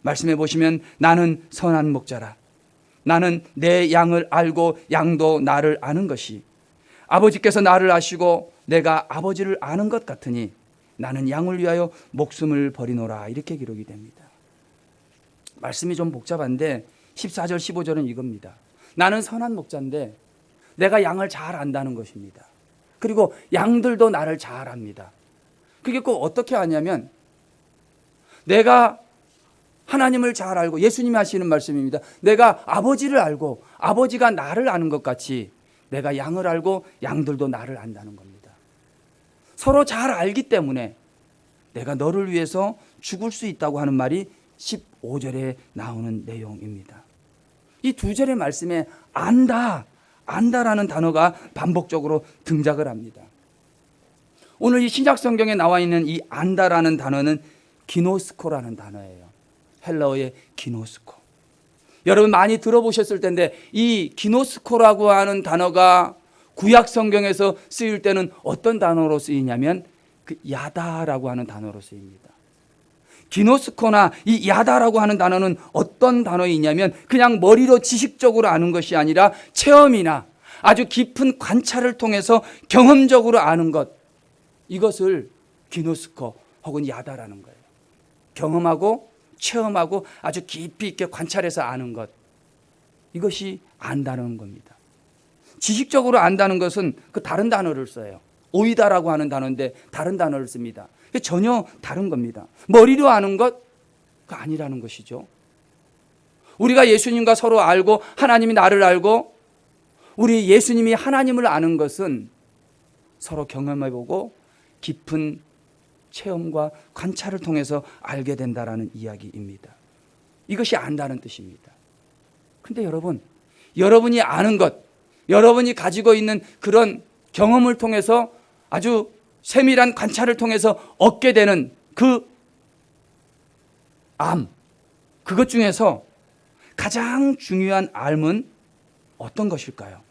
말씀해 보시면 나는 선한 목자라. 나는 내 양을 알고 양도 나를 아는 것이 아버지께서 나를 아시고 내가 아버지를 아는 것 같으니 나는 양을 위하여 목숨을 버리노라. 이렇게 기록이 됩니다. 말씀이 좀 복잡한데 14절 15절은 이겁니다. 나는 선한 목자인데 내가 양을 잘 안다는 것입니다. 그리고 양들도 나를 잘 압니다. 그게 꼭 어떻게 하냐면 내가 하나님을 잘 알고, 예수님이 하시는 말씀입니다. 내가 아버지를 알고 아버지가 나를 아는 것 같이 내가 양을 알고 양들도 나를 안다는 겁니다. 서로 잘 알기 때문에 내가 너를 위해서 죽을 수 있다고 하는 말이 15절에 나오는 내용입니다. 이 두 절의 말씀에 안다라는 단어가 반복적으로 등장을 합니다. 오늘 이 신약 성경에 나와 있는 이 안다라는 단어는 기노스코라는 단어예요. 헬라어의 기노스코. 여러분 많이 들어보셨을 텐데 이 기노스코라고 하는 단어가 구약 성경에서 쓰일 때는 어떤 단어로 쓰이냐면 그 야다라고 하는 단어로 쓰입니다. 기노스코나 이 야다라고 하는 단어는 어떤 단어이냐면 그냥 머리로 지식적으로 아는 것이 아니라 체험이나 아주 깊은 관찰을 통해서 경험적으로 아는 것, 이것을 기노스코 혹은 야다라는 거예요. 경험하고 체험하고 아주 깊이 있게 관찰해서 아는 것, 이것이 안다는 겁니다. 지식적으로 안다는 것은 그 다른 단어를 써요. 오이다라고 하는 단어인데 다른 단어를 씁니다. 전혀 다른 겁니다. 머리로 아는 것, 그 아니라는 것이죠. 우리가 예수님과 서로 알고 하나님이 나를 알고 우리 예수님이 하나님을 아는 것은 서로 경험해보고 깊은 체험과 관찰을 통해서 알게 된다라는 이야기입니다. 이것이 안다는 뜻입니다. 근데 여러분, 여러분이 아는 것, 여러분이 가지고 있는 그런 경험을 통해서 아주 세밀한 관찰을 통해서 얻게 되는 그 암, 그것 중에서 가장 중요한 암은 어떤 것일까요?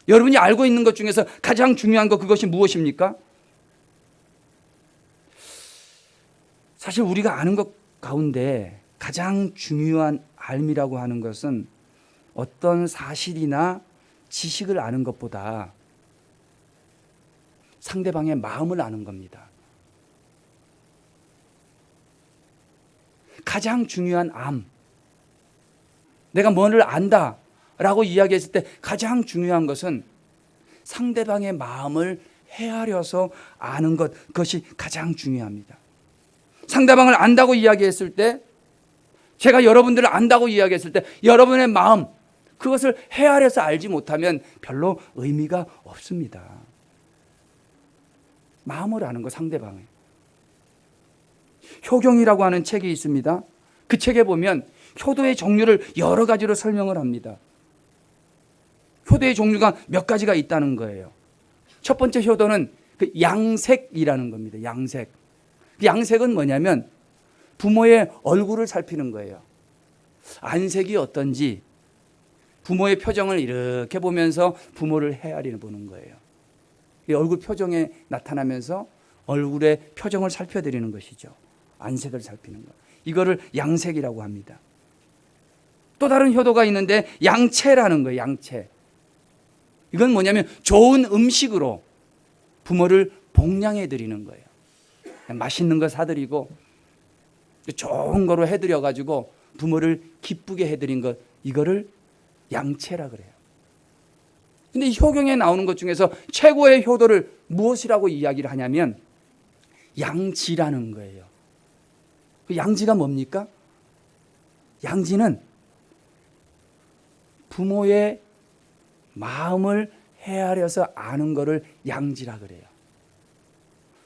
여러분이 알고 있는 것 중에서 가장 중요한 것, 그것이 무엇입니까? 사실 우리가 아는 것 가운데 가장 중요한 알미라고 하는 것은 어떤 사실이나 지식을 아는 것보다 상대방의 마음을 아는 겁니다. 가장 중요한 암, 내가 뭐를 안다라고 이야기했을 때 가장 중요한 것은 상대방의 마음을 헤아려서 아는 것, 그것이 가장 중요합니다. 상대방을 안다고 이야기했을 때, 제가 여러분들을 안다고 이야기했을 때 여러분의 마음, 그것을 헤아려서 알지 못하면 별로 의미가 없습니다. 마음을 아는 거, 상대방의. 효경이라고 하는 책이 있습니다. 그 책에 보면 효도의 종류를 여러 가지로 설명을 합니다. 효도의 종류가 몇 가지가 있다는 거예요. 첫 번째 효도는 그 양색이라는 겁니다. 양색. 양색은 뭐냐면 부모의 얼굴을 살피는 거예요. 안색이 어떤지 부모의 표정을 이렇게 보면서 부모를 헤아려 보는 거예요. 이 얼굴 표정에 나타나면서 얼굴의 표정을 살펴드리는 것이죠. 안색을 살피는 것. 이거를 양색이라고 합니다. 또 다른 효도가 있는데 양채라는 거예요. 양채. 이건 뭐냐면 좋은 음식으로 부모를 복양해 드리는 거예요. 맛있는 거 사드리고 좋은 거로 해드려 가지고 부모를 기쁘게 해드린 것, 이거를 양채라 그래요. 근데 이 효경에 나오는 것 중에서 최고의 효도를 무엇이라고 이야기를 하냐면 양지라는 거예요. 그 양지가 뭡니까? 양지는 부모의 마음을 헤아려서 아는 거를 양지라 그래요.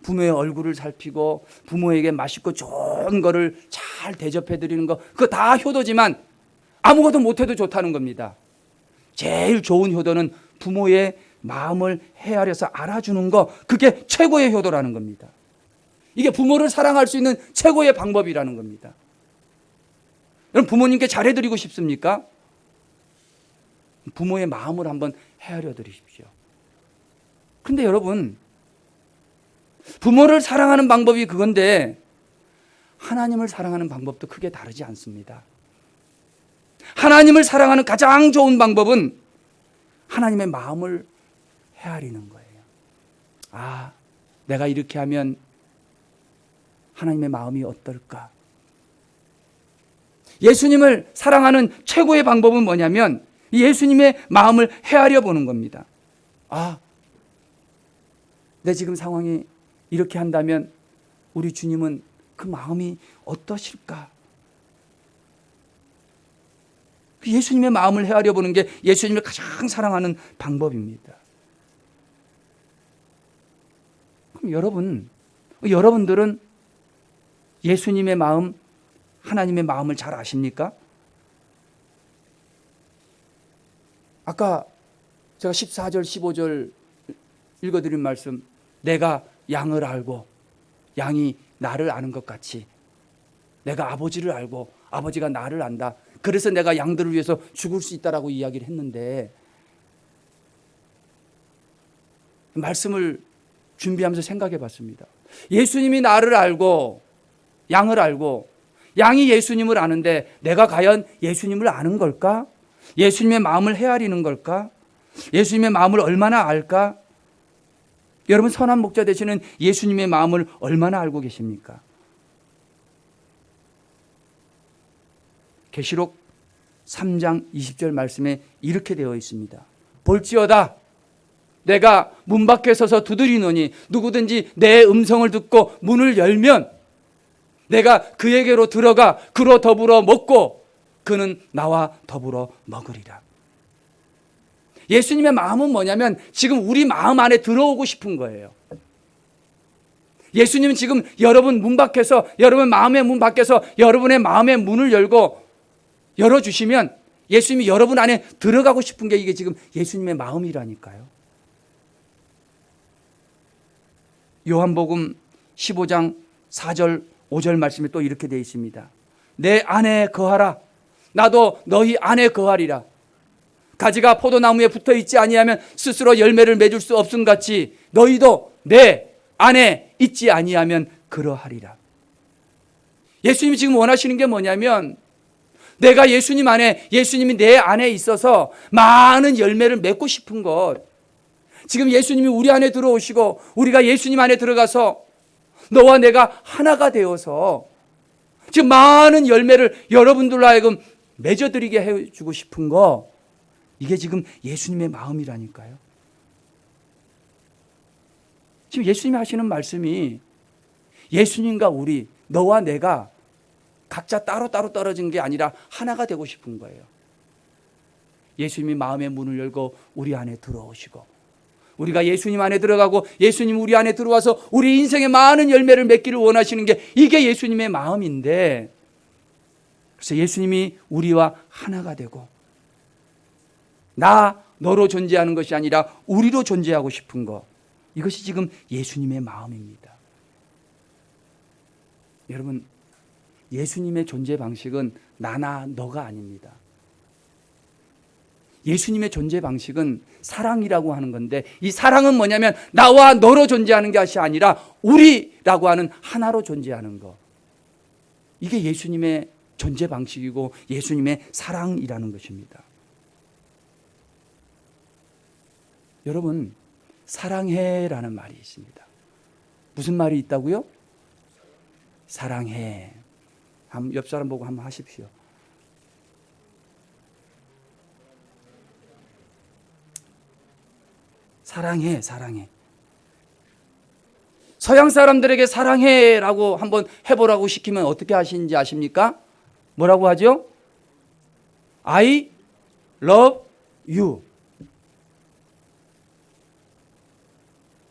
부모의 얼굴을 살피고 부모에게 맛있고 좋은 거를 잘 대접해 드리는 거, 그거 다 효도지만 아무것도 못해도 좋다는 겁니다. 제일 좋은 효도는 부모의 마음을 헤아려서 알아주는 거, 그게 최고의 효도라는 겁니다. 이게 부모를 사랑할 수 있는 최고의 방법이라는 겁니다. 여러분, 부모님께 잘해드리고 싶습니까? 부모의 마음을 한번 헤아려 드리십시오. 근데 여러분, 부모를 사랑하는 방법이 그건데 하나님을 사랑하는 방법도 크게 다르지 않습니다. 하나님을 사랑하는 가장 좋은 방법은 하나님의 마음을 헤아리는 거예요. 아, 내가 이렇게 하면 하나님의 마음이 어떨까? 예수님을 사랑하는 최고의 방법은 뭐냐면 예수님의 마음을 헤아려 보는 겁니다. 아, 내 지금 상황이 이렇게 한다면 우리 주님은 그 마음이 어떠실까? 예수님의 마음을 헤아려 보는 게 예수님을 가장 사랑하는 방법입니다. 그럼 여러분들은 예수님의 마음, 하나님의 마음을 잘 아십니까? 아까 제가 14절, 15절 읽어드린 말씀, 내가 양을 알고 양이 나를 아는 것 같이 내가 아버지를 알고 아버지가 나를 안다. 그래서 내가 양들을 위해서 죽을 수 있다라고 이야기를 했는데, 말씀을 준비하면서 생각해 봤습니다. 예수님이 나를 알고 양을 알고 양이 예수님을 아는데 내가 과연 예수님을 아는 걸까? 예수님의 마음을 헤아리는 걸까? 예수님의 마음을 얼마나 알까? 여러분, 선한 목자 되시는 예수님의 마음을 얼마나 알고 계십니까? 계시록 3장 20절 말씀에 이렇게 되어 있습니다. 볼지어다 내가 문 밖에 서서 두드리노니 누구든지 내 음성을 듣고 문을 열면 내가 그에게로 들어가 그로 더불어 먹고 그는 나와 더불어 먹으리라. 예수님의 마음은 뭐냐면 지금 우리 마음 안에 들어오고 싶은 거예요. 예수님은 지금 여러분 문 밖에서, 여러분 마음의 문 밖에서 여러분의 마음의 문을 열어주시면 예수님이 여러분 안에 들어가고 싶은 게 이게 지금 예수님의 마음이라니까요. 요한복음 15장 4절 5절 말씀에 또 이렇게 되어 있습니다. 내 안에 거하라 나도 너희 안에 거하리라. 가지가 포도나무에 붙어 있지 아니하면 스스로 열매를 맺을 수 없음 같이 너희도 내 안에 있지 아니하면 그러하리라. 예수님이 지금 원하시는 게 뭐냐면 내가 예수님 안에, 예수님이 내 안에 있어서 많은 열매를 맺고 싶은 것. 지금 예수님이 우리 안에 들어오시고 우리가 예수님 안에 들어가서 너와 내가 하나가 되어서 지금 많은 열매를 여러분들로 하여금 맺어드리게 해주고 싶은 거, 이게 지금 예수님의 마음이라니까요. 지금 예수님이 하시는 말씀이 예수님과 우리, 너와 내가 각자 따로따로 떨어진 게 아니라 하나가 되고 싶은 거예요. 예수님이 마음의 문을 열고 우리 안에 들어오시고 우리가 예수님 안에 들어가고 예수님 우리 안에 들어와서 우리 인생의 많은 열매를 맺기를 원하시는 게 이게 예수님의 마음인데, 그래서 예수님이 우리와 하나가 되고 나 너로 존재하는 것이 아니라 우리로 존재하고 싶은 것, 이것이 지금 예수님의 마음입니다. 여러분, 예수님의 존재 방식은 나나 너가 아닙니다. 예수님의 존재 방식은 사랑이라고 하는 건데, 이 사랑은 뭐냐면 나와 너로 존재하는 것이 아니라 우리라고 하는 하나로 존재하는 것. 이게 예수님의 존재 방식이고 예수님의 사랑이라는 것입니다. 여러분, 사랑해라는 말이 있습니다. 무슨 말이 있다고요? 사랑해. 옆 사람 보고 한번 하십시오. 사랑해, 사랑해. 서양 사람들에게 사랑해라고 한번 해보라고 시키면 어떻게 하시는지 아십니까? 뭐라고 하죠? I love you.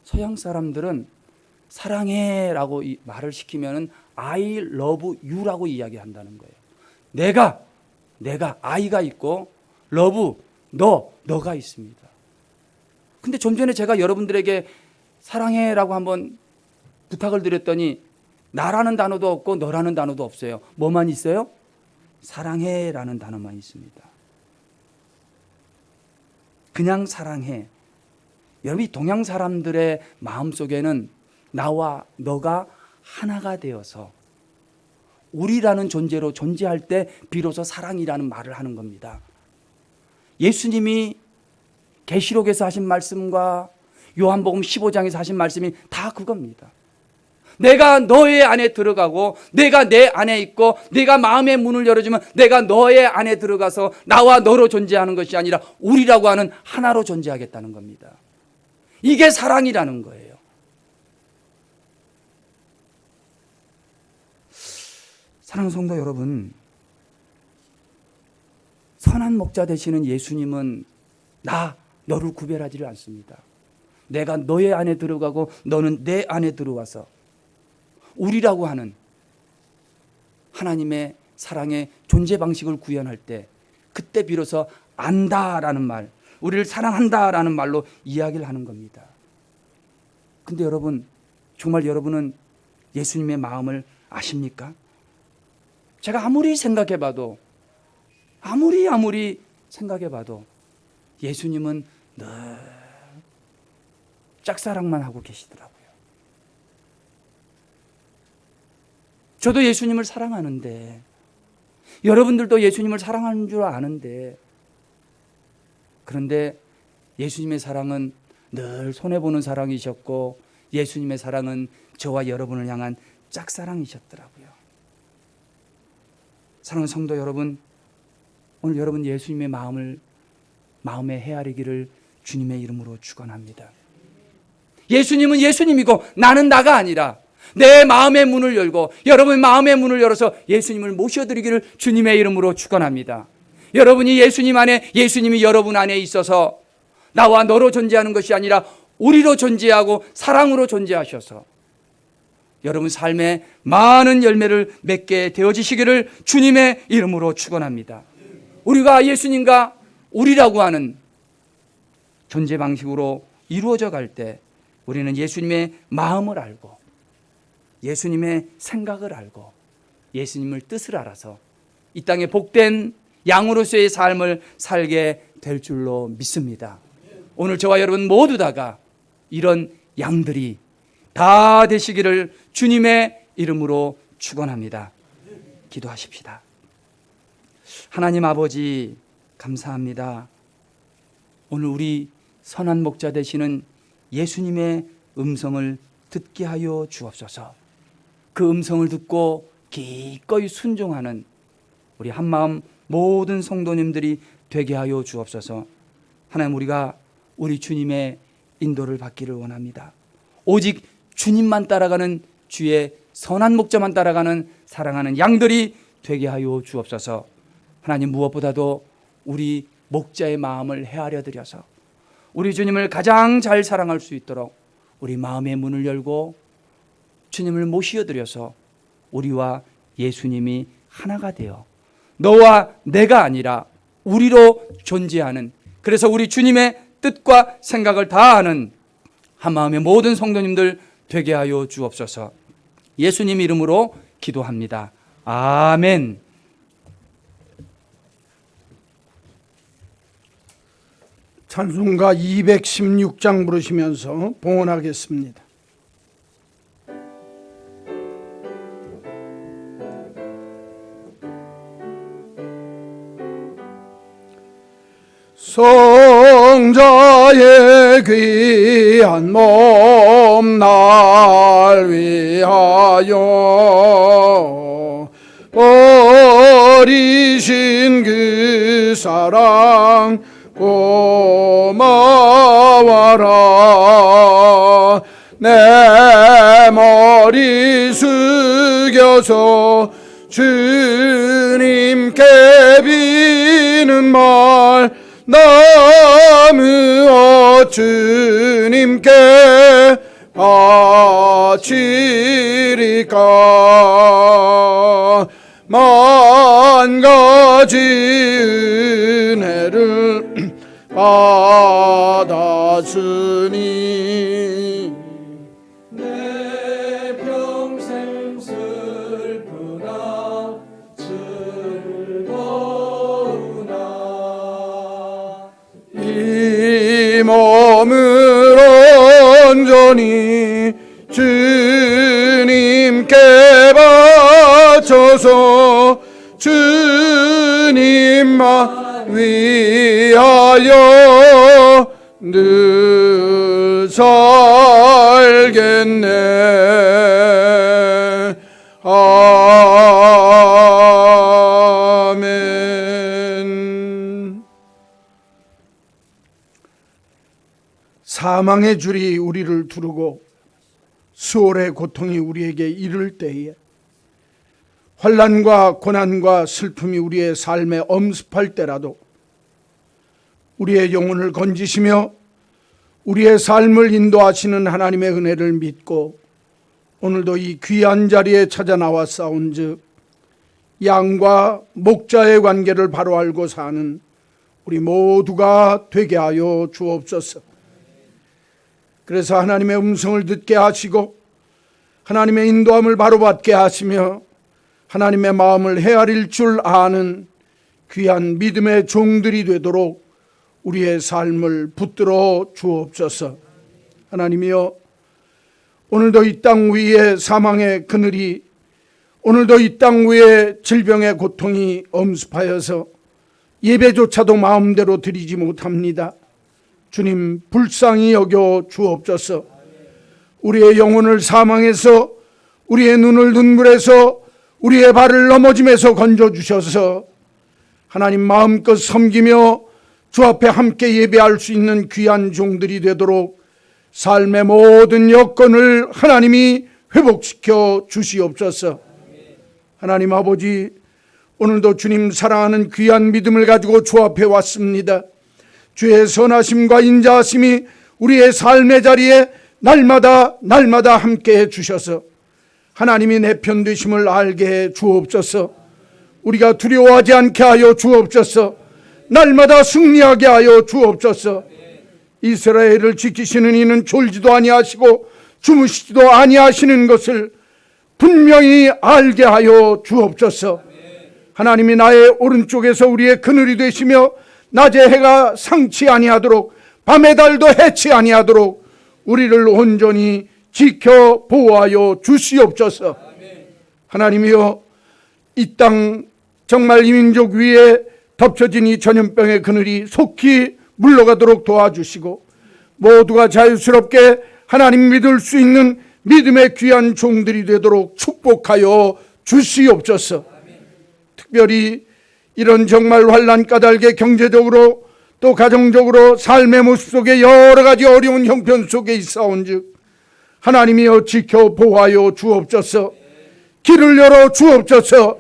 서양 사람들은 사랑해라고 말을 시키면 I love you라고 이야기한다는 거예요. 내가 I가 있고 love 너가 있습니다. 근데 좀 전에 제가 여러분들에게 사랑해라고 한번 부탁을 드렸더니 나라는 단어도 없고 너라는 단어도 없어요. 뭐만 있어요? 사랑해라는 단어만 있습니다. 그냥 사랑해. 여러분, 이 동양 사람들의 마음속에는 나와 너가 하나가 되어서 우리라는 존재로 존재할 때 비로소 사랑이라는 말을 하는 겁니다. 예수님이 계시록에서 하신 말씀과 요한복음 15장에서 하신 말씀이 다 그겁니다. 내가 너의 안에 들어가고 내가 내 안에 있고 내가 마음의 문을 열어주면 내가 너의 안에 들어가서 나와 너로 존재하는 것이 아니라 우리라고 하는 하나로 존재하겠다는 겁니다. 이게 사랑이라는 거예요. 사랑하는 성도 여러분, 선한 목자 되시는 예수님은 너를 구별하지를 않습니다. 내가 너의 안에 들어가고 너는 내 안에 들어와서 우리라고 하는 하나님의 사랑의 존재 방식을 구현할 때 그때 비로소 안다라는 말, 우리를 사랑한다라는 말로 이야기를 하는 겁니다. 근데 여러분, 정말 여러분은 예수님의 마음을 아십니까? 제가 아무리 생각해봐도 아무리 생각해봐도 예수님은 늘 짝사랑만 하고 계시더라고요. 저도 예수님을 사랑하는데, 여러분들도 예수님을 사랑하는 줄 아는데, 그런데 예수님의 사랑은 늘 손해보는 사랑이셨고 예수님의 사랑은 저와 여러분을 향한 짝사랑이셨더라고요. 사랑하는 성도 여러분, 오늘 여러분 예수님의 마음에 헤아리기를 주님의 이름으로 축원합니다. 예수님은 예수님이고 나는 나가 아니라 내 마음의 문을 열고 여러분의 마음의 문을 열어서 예수님을 모셔드리기를 주님의 이름으로 축원합니다. 여러분이 예수님 안에, 예수님이 여러분 안에 있어서 나와 너로 존재하는 것이 아니라 우리로 존재하고 사랑으로 존재하셔서 여러분 삶에 많은 열매를 맺게 되어지시기를 주님의 이름으로 축원합니다. 우리가 예수님과 우리라고 하는 존재 방식으로 이루어져 갈 때 우리는 예수님의 마음을 알고 예수님의 생각을 알고 예수님을 뜻을 알아서 이 땅에 복된 양으로서의 삶을 살게 될 줄로 믿습니다. 오늘 저와 여러분 모두 다가 이런 양들이 다 되시기를 주님의 이름으로 축원합니다. 기도하십시다. 하나님 아버지 감사합니다. 오늘 우리 선한 목자 되시는 예수님의 음성을 듣게 하여 주옵소서. 그 음성을 듣고 기꺼이 순종하는 우리 한마음 모든 성도님들이 되게 하여 주옵소서. 하나님, 우리가 우리 주님의 인도를 받기를 원합니다. 오직 주님만 따라가는 주의 선한 목자만 따라가는 사랑하는 양들이 되게 하여 주옵소서. 하나님, 무엇보다도 우리 목자의 마음을 헤아려 드려서 우리 주님을 가장 잘 사랑할 수 있도록 우리 마음의 문을 열고 주님을 모시어 드려서 우리와 예수님이 하나가 되어 너와 내가 아니라 우리로 존재하는, 그래서 우리 주님의 뜻과 생각을 다하는 한마음의 모든 성도님들 되게 하여 주옵소서. 예수님 이름으로 기도합니다. 아멘. 찬송가 216장 부르시면서 봉헌하겠습니다. 성자의 귀한 몸 날 위하여 버리신 그 사랑 고마워라. 내 머리 숙여서 주님께 비는 말 나무어 주님께 바치리까. 만 가지 은혜를 받았으니 내 평생 슬프나 즐거우나 이 몸을 온전히 주님께 바쳐서 주님만 위하여 늘 살겠네. 아멘. 사망의 줄이 우리를 두르고 수월의 고통이 우리에게 이를 때에, 환난과 고난과 슬픔이 우리의 삶에 엄습할 때라도 우리의 영혼을 건지시며 우리의 삶을 인도하시는 하나님의 은혜를 믿고 오늘도 이 귀한 자리에 찾아 나왔사온즉 양과 목자의 관계를 바로 알고 사는 우리 모두가 되게 하여 주옵소서. 그래서 하나님의 음성을 듣게 하시고 하나님의 인도함을 바로 받게 하시며 하나님의 마음을 헤아릴 줄 아는 귀한 믿음의 종들이 되도록 우리의 삶을 붙들어 주옵소서. 하나님이여, 오늘도 이 땅 위에 사망의 그늘이, 오늘도 이 땅 위에 질병의 고통이 엄습하여서 예배조차도 마음대로 드리지 못합니다. 주님, 불쌍히 여겨 주옵소서. 우리의 영혼을 사망에서, 우리의 눈을 눈물에서, 우리의 발을 넘어짐에서 건져주셔서 하나님 마음껏 섬기며 주 앞에 함께 예배할 수 있는 귀한 종들이 되도록 삶의 모든 여건을 하나님이 회복시켜 주시옵소서. 하나님 아버지, 오늘도 주님 사랑하는 귀한 믿음을 가지고 주 앞에 왔습니다. 주의 선하심과 인자하심이 우리의 삶의 자리에 날마다 함께해 주셔서 하나님이 내 편 되심을 알게 해 주옵소서. 우리가 두려워하지 않게 하여 주옵소서. 날마다 승리하게 하여 주옵소서. 이스라엘을 지키시는 이는 졸지도 아니하시고 주무시지도 아니하시는 것을 분명히 알게 하여 주옵소서. 하나님이 나의 오른쪽에서 우리의 그늘이 되시며 낮에 해가 상치 아니하도록 밤의 달도 해치 아니하도록 우리를 온전히 지켜 보호하여 주시옵소서. 하나님이여, 이 땅 정말 이 민족 위에 덮쳐진 이 전염병의 그늘이 속히 물러가도록 도와주시고 모두가 자유스럽게 하나님 믿을 수 있는 믿음의 귀한 종들이 되도록 축복하여 주시옵소서. 특별히 이런 정말 환난 까닭에 경제적으로 또 가정적으로 삶의 모습 속에 여러 가지 어려운 형편 속에 있사온즉 하나님이여 지켜 보호하여 주옵소서. 길을 열어 주옵소서.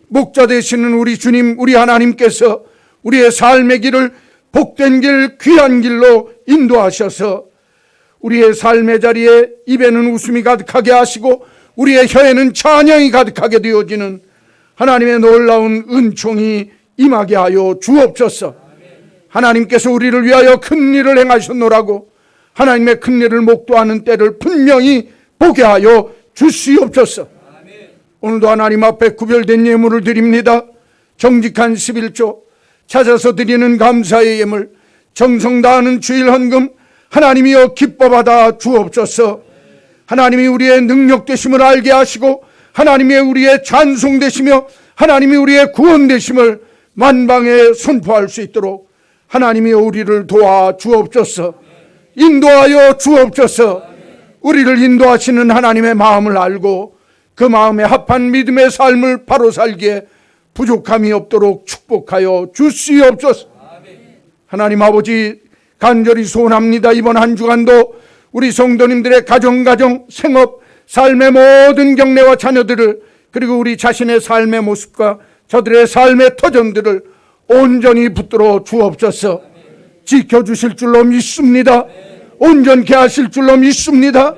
목자 되시는 우리 주님, 우리 하나님께서 우리의 삶의 길을 복된 길, 귀한 길로 인도하셔서 우리의 삶의 자리에 입에는 웃음이 가득하게 하시고 우리의 혀에는 찬양이 가득하게 되어지는 하나님의 놀라운 은총이 임하게 하여 주옵소서. 하나님께서 우리를 위하여 큰 일을 행하셨노라고 하나님의 큰 일을 목도하는 때를 분명히 보게 하여 주시옵소서. 오늘도 하나님 앞에 구별된 예물을 드립니다. 정직한 11조, 찾아서 드리는 감사의 예물, 정성 다하는 주일 헌금 하나님이여 기뻐 받아 주옵소서. 하나님이 우리의 능력 되심을 알게 하시고 하나님이 우리의 찬송 되시며 하나님이 우리의 구원 되심을 만방에 선포할 수 있도록 하나님이 우리를 도와 주옵소서. 인도하여 주옵소서. 우리를 인도하시는 하나님의 마음을 알고 그 마음에 합한 믿음의 삶을 바로 살기에 부족함이 없도록 축복하여 주시옵소서. 하나님 아버지, 간절히 소원합니다. 이번 한 주간도 우리 성도님들의 가정, 생업, 삶의 모든 경례와 자녀들을, 그리고 우리 자신의 삶의 모습과 저들의 삶의 터전들을 온전히 붙들어 주옵소서. 지켜주실 줄로 믿습니다. 온전케 하실 줄로 믿습니다.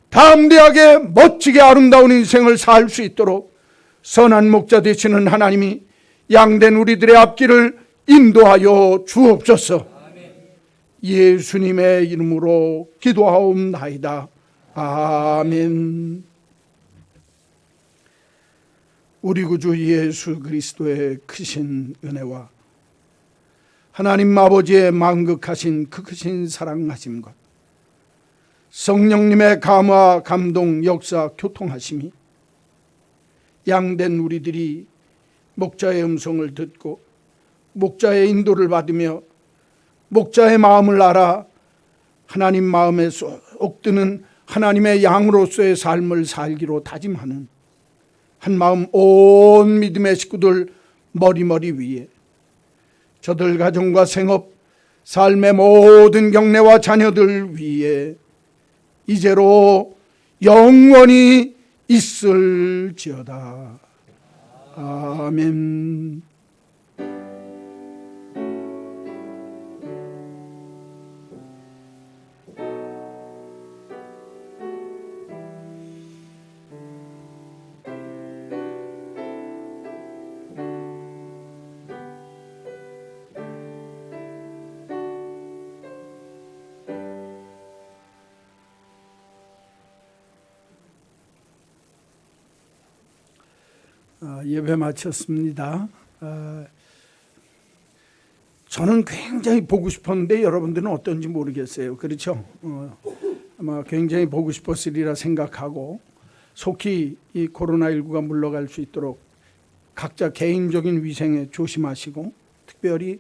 담대하게 멋지게 아름다운 인생을 살 수 있도록 선한 목자 되시는 하나님이 양된 우리들의 앞길을 인도하여 주옵소서. 예수님의 이름으로 기도하옵나이다. 아멘. 우리 구주 예수 그리스도의 크신 은혜와 하나님 아버지의 만극하신 그 크신 사랑하심과 성령님의 감화, 감동, 역사, 교통하심이 양된 우리들이 목자의 음성을 듣고 목자의 인도를 받으며 목자의 마음을 알아 하나님 마음에 쏙 드는 하나님의 양으로서의 삶을 살기로 다짐하는 한마음 온 믿음의 식구들 머리머리 위에 저들 가정과 생업, 삶의 모든 경례와 자녀들 위에 이제로 영원히 있을지어다. 아멘. 예배 마쳤습니다. 저는 굉장히 보고 싶었는데 여러분들은 어떤지 모르겠어요. 그렇죠? 아마 굉장히 보고 싶었으리라 생각하고 속히 이 코로나19가 물러갈 수 있도록 각자 개인적인 위생에 조심하시고 특별히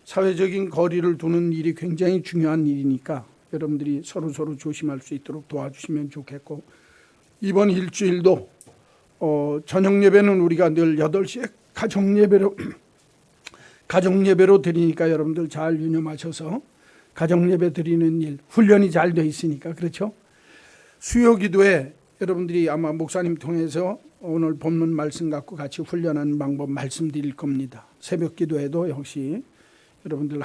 사회적인 거리를 두는 일이 굉장히 중요한 일이니까 여러분들이 서로 조심할 수 있도록 도와주시면 좋겠고 이번 일주일도 저녁 예배는 우리가 늘 8시에 가정 예배로 드리니까 여러분들 잘 유념하셔서 가정 예배 드리는 일 훈련이 잘 돼 있으니까 그렇죠? 수요 기도에 여러분들이 아마 목사님 통해서 오늘 본문 말씀 갖고 같이 훈련하는 방법 말씀드릴 겁니다. 새벽 기도에도 역시 여러분들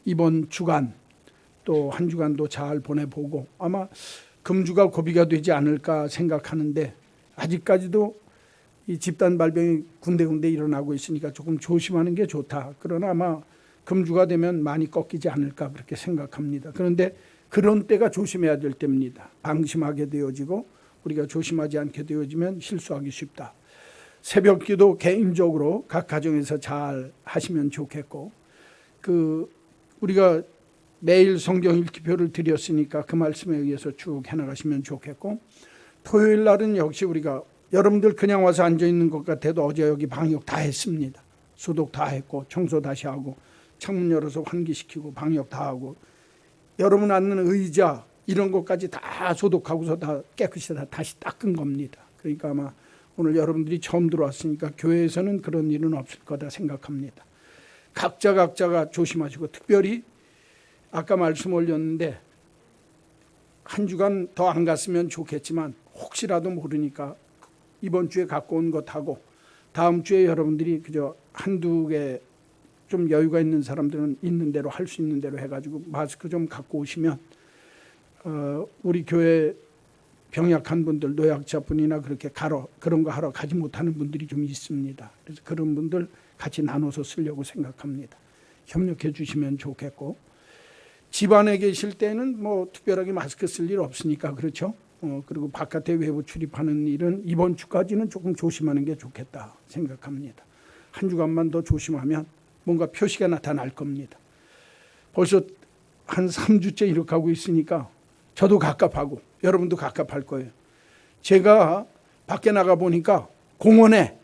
이번 주간 또 한 주간도 잘 보내보고 아마 금주가 고비가 되지 않을까 생각하는데 아직까지도 이 집단 발병이 군데군데 일어나고 있으니까 조금 조심하는 게 좋다. 그러나 아마 금주가 되면 많이 꺾이지 않을까 그렇게 생각합니다. 그런데 그런 때가 조심해야 될 때입니다. 방심하게 되어지고 우리가 조심하지 않게 되어지면 실수하기 쉽다. 새벽 기도 개인적으로 각 가정에서 잘 하시면 좋겠고 우리가 매일 성경 읽기표를 드렸으니까 그 말씀에 의해서 쭉 해나가시면 좋겠고 토요일 날은 역시 우리가 여러분들 그냥 와서 앉아있는 것 같아도 어제 여기 방역 다 했습니다. 소독 다 했고 청소 다시 하고 창문 열어서 환기시키고 방역 다 하고 여러분 앉는 의자 이런 것까지 다 소독하고서 다 깨끗이 다시 닦은 겁니다. 그러니까 아마 오늘 여러분들이 처음 들어왔으니까 교회에서는 그런 일은 없을 거다 생각합니다. 각자가 조심하시고 특별히 아까 말씀 올렸는데 한 주간 더 안 갔으면 좋겠지만 혹시라도 모르니까 이번 주에 갖고 온 것하고 다음 주에 여러분들이 그저 한두 개 좀 여유가 있는 사람들은 있는 대로 할 수 있는 대로 해가지고 마스크 좀 갖고 오시면 우리 교회 병약한 분들 노약자분이나 그렇게 그런 거 하러 가지 못하는 분들이 좀 있습니다. 그래서 그런 분들 같이 나눠서 쓰려고 생각합니다. 협력해 주시면 좋겠고 집안에 계실 때는 뭐 특별하게 마스크 쓸 일 없으니까 그렇죠. 그리고 바깥에 외부 출입하는 일은 이번 주까지는 조금 조심하는 게 좋겠다 생각합니다. 한 주간만 더 조심하면 뭔가 표시가 나타날 겁니다. 벌써 한 3주째 이렇게 하고 있으니까 저도 갑갑하고 여러분도 갑갑할 거예요. 제가 밖에 나가 보니까 공원에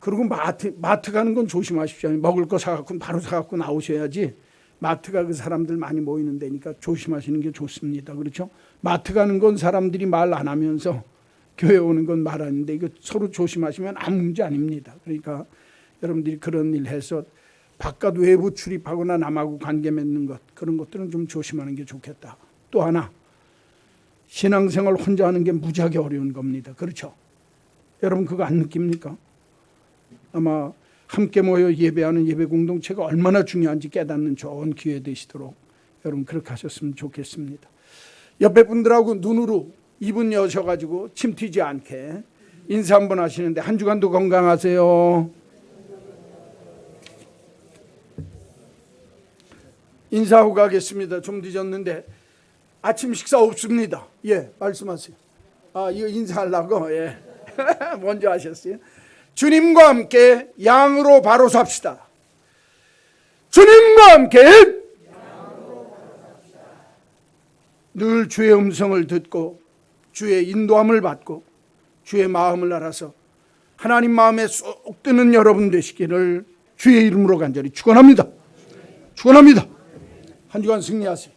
그리고 마트 가는 건 조심하십시오. 먹을 거 사갖고 바로 사갖고 나오셔야지 마트가 그 사람들 많이 모이는 데니까 조심하시는 게 좋습니다. 그렇죠? 마트 가는 건 사람들이 말 안 하면서 교회 오는 건 말하는데 이거 서로 조심하시면 아무 문제 아닙니다. 그러니까 여러분들이 그런 일 해서 바깥 외부 출입하거나 남하고 관계 맺는 것 그런 것들은 좀 조심하는 게 좋겠다. 또 하나 신앙생활 혼자 하는 게 무지하게 어려운 겁니다. 그렇죠? 여러분 그거 안 느낍니까? 아마 함께 모여 예배하는 예배 공동체가 얼마나 중요한지 깨닫는 좋은 기회 되시도록 여러분 그렇게 하셨으면 좋겠습니다. 옆에 분들하고 눈으로 입은 여셔가지고 침 튀지 않게 인사 한번 하시는데 한 주간도 건강하세요. 인사하고 가겠습니다. 좀 늦었는데 아침 식사 없습니다. 예, 말씀하세요. 이거 인사하려고 예. 먼저 하셨어요. 주님과 함께 양으로 바로 삽시다. 주님과 함께 늘 주의 음성을 듣고 주의 인도함을 받고 주의 마음을 알아서 하나님 마음에 쏙 드는 여러분 되시기를 주의 이름으로 간절히 축원합니다. 축원합니다. 한 주간 승리하세요.